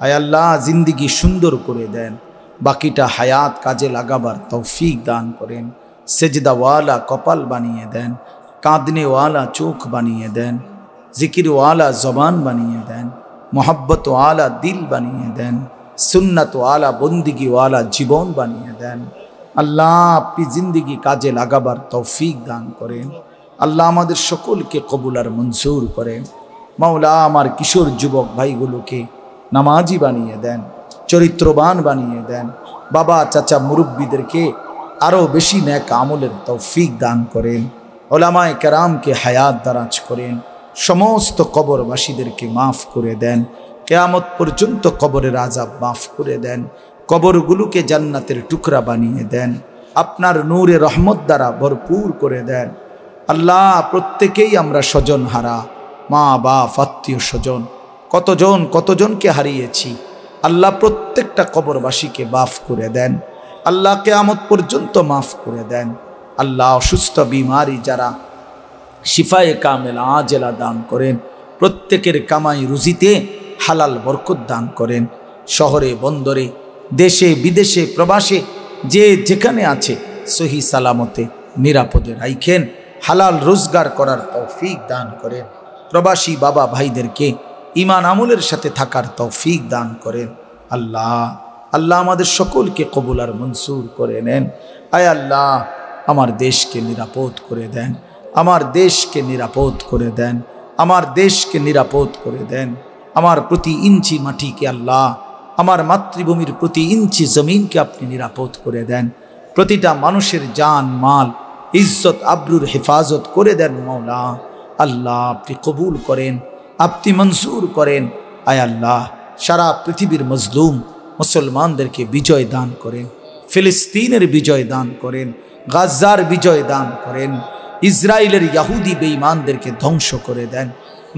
আয় আল্লাহ, জিন্দিগি সুন্দর করে দেন, বাকিটা হায়াত কাজে লাগাবার তৌফিক দান করেন। সেজদাওয়ালা কপাল বানিয়ে দেন, কাঁদনেওয়ালা চোখ বানিয়ে দেন, জিকিরওয়ালা জবান বানিয়ে দেন, মোহাব্বতওয়ালা দিল বানিয়ে দেন, সুন্নাতওয়ালা বন্দিগিওয়ালা জীবন বানিয়ে দেন। আল্লাহ, আপনি জিন্দিগি কাজে লাগাবার তৌফিক দান করেন। আল্লাহ, আমাদের সকলকে কবুল আর মঞ্জুর করেন। মাওলা, আমার কিশোর যুবক ভাইগুলোকে নামাজি বানিয়ে দেন, চরিত্রবান বানিয়ে দেন। বাবা চাচা মুরব্বীদেরকে আরও বেশি নেক আমলের তৌফিক দান করেন। ওলামায়ে কেরামকে হায়াত দারাজ করেন। সমস্ত কবরবাসীদেরকে মাফ করে দেন। কিয়ামত পর্যন্ত কবরের আযাব মাফ করে দেন। কবরগুলোকে জান্নাতের টুকরা বানিয়ে দেন। আপনার নূরে রহমত দ্বারা ভরপুর করে দেন। আল্লাহ, প্রত্যেকেই আমরা স্বজন হারা, মা বাপ আত্মীয় স্বজন কতজনকে হারিয়েছি। আল্লাহ, প্রত্যেকটা কবরবাসীকে মাফ করে দেন। আল্লাহ, কিয়ামত পর্যন্ত মাফ করে দেন। আল্লাহ, অসুস্থ বিমারি যারা শিফায়ে কামেলা আজেলা দান করেন। প্রত্যেকের কামাই রুজিতে হালাল বরকত দান করেন। শহরে বন্দরে, দেশে বিদেশে প্রবাসে যে যেখানে আছে সহি সালামতে নিরাপদে রাখেন। হালাল রোজগার করার তৌফিক দান করেন। প্রবাসী বাবা ভাইদেরকে ঈমান আমলের সাথে থাকার তৌফিক দান করেন। আল্লাহ, আমাদের সকলকে কবুল আর মনসুর করে নেন। আয় আল্লাহ, আমার দেশকে নিরাপদ করে দেন, আমার দেশকে নিরাপদ করে দেন, আমার দেশকে নিরাপদ করে দেন। আমার প্রতি ইঞ্চি মাটিকে আল্লাহ, আমার মাতৃভূমির প্রতি ইঞ্চি জমিনকে আপনি নিরাপদ করে দেন। প্রতিটা মানুষের জান মাল ইজ্জত আবরুর হেফাজত করে দেন। মওলা আল্লাহ, আপনি কবুল করেন, আপনি মঞ্জুর করেন। আয় আল্লাহ, সারা পৃথিবীর মজলুম মুসলমানদেরকে বিজয় দান করেন। ফিলিস্তিনের বিজয় দান করেন, গাজার বিজয় দান করেন। ইসরায়েলের ইহুদি বেঈমানদেরকে ধ্বংস করে দেন।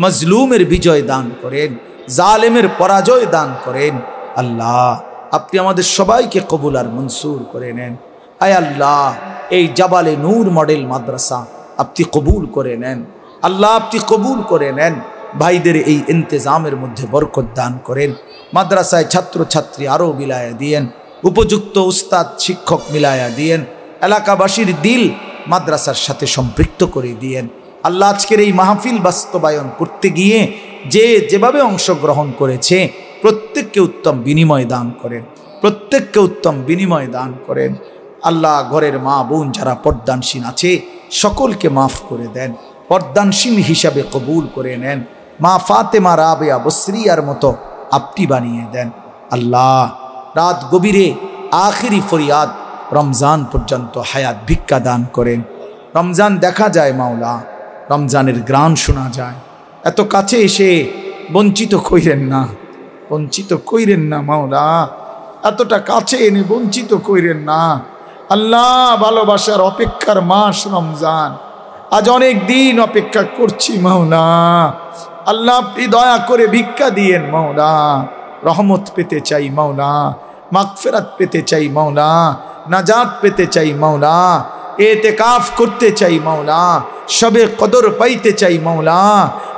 মজলুমের বিজয় দান করেন, জালেমের পরাজয় দান করেন। আল্লাহ, আপনি আমাদের সবাইকে কবুল আর মনসুর করে নেন। আয় আল্লাহ, এই জাবালে নূর মডেল মাদ্রাসা আপনি কবুল করে নেন। আল্লাহ, আপনি কবুল করে নেন। ভাইদের এই ইন্তজামের মধ্যে বরকত দান করেন। মাদ্রাসায় ছাত্রছাত্রী আরও মিলায়া দিয়েন, উপযুক্ত উস্তাদ শিক্ষক মিলায়া দিয়েন। এলাকাবাসীর দিল মাদ্রাসার সাথে সম্পৃক্ত করে দিয়েন। আল্লাহ, আজকের এই মাহফিল বাস্তবায়ন করতে গিয়ে যেভাবে অংশগ্রহণ করেছে প্রত্যেককে উত্তম বিনিময় দান করেন, প্রত্যেককে উত্তম বিনিময় দান করেন। আল্লাহ, ঘরের মা বোন যারা পর্দানসীন আছে সকলকে মাফ করে দেন, পর্দানসীন হিসাবে কবুল করে নেন। মা ফাতেমা রাবেয়া বসরিয়ার মতো আপনি বানিয়ে দেন। আল্লাহ, রাত গভীরে আখিরি ফরিয়াদ রমজান পর্যন্ত হায়াত ভিক্ষা দান করেন। রমজান দেখা যায় মাওলা, রমজানের গ্রাণ শোনা যায়। এত কাছে এসে বঞ্চিত কইরেন না, বঞ্চিত কইরেন না মাওলা, এতটা কাছে এনে বঞ্চিত কইরেন না। আল্লাহ, ভালোবাসার অপেক্ষার মাস রমজান, আজ অনেক দিন অপেক্ষা করছি মাওলা। আল্লাহ, আপনি দয়া করে ভিক্ষা দিয়েন মাওলা। রহমত পেতে চাই মাওলা, মাগফিরাত পেতে চাই মাওলা, নাজাত পেতে চাই মাওলা, এতেকাফ করতে চাই মাওলা, শবে কদর পাইতে চাই মাওলা,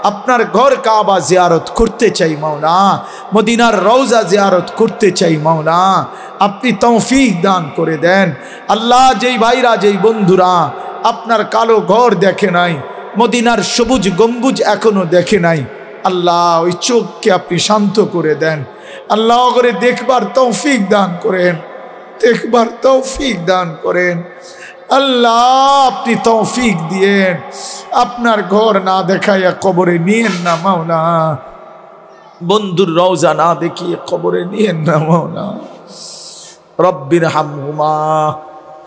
আপনার ঘর কাবা জিয়ারত করতে চাই মাওলা, মদিনার রওজা জিয়ারত করতে চাই মাওলা। আপনি তৌফিক দান করে দেন। আল্লাহ, যেই ভাইরা যেই বন্ধুরা আপনার কালো ঘর দেখে নাই, মদিনার সবুজ গম্বুজ এখনো দেখে নাই, আল্লাহ ওই চোখকে আপনি শান্ত করে দেন। আল্লাহ করে দেখবার তৌফিক দান করেন, দেখবার তৌফিক দান করেন। আল্লাহ, আপনি তৌফিক দিয়েন। আপনার ঘর না দেখাইয়া কবরে নিয়েন না মাওলা, বন্ধুর রওজা না দেখিয়ে কবরে নিয়েন না মাওলা। রব্বির হামহুমা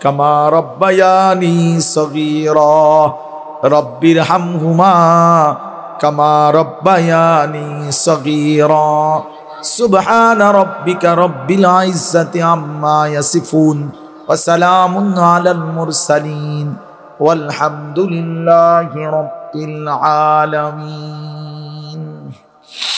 কামা রব্বায়ানি সগীরা রব্বিরহামহুমা কামা রব্বায়ানি সগীরা সুবহানা রাব্বিকা রব্বিল ইজ্জাতি আম্মা ইয়াসিফুন ওয়া সালামুন আলাল মুরসালিন ওয়ালহামদুলিল্লাহি রাব্বিল আলামিন।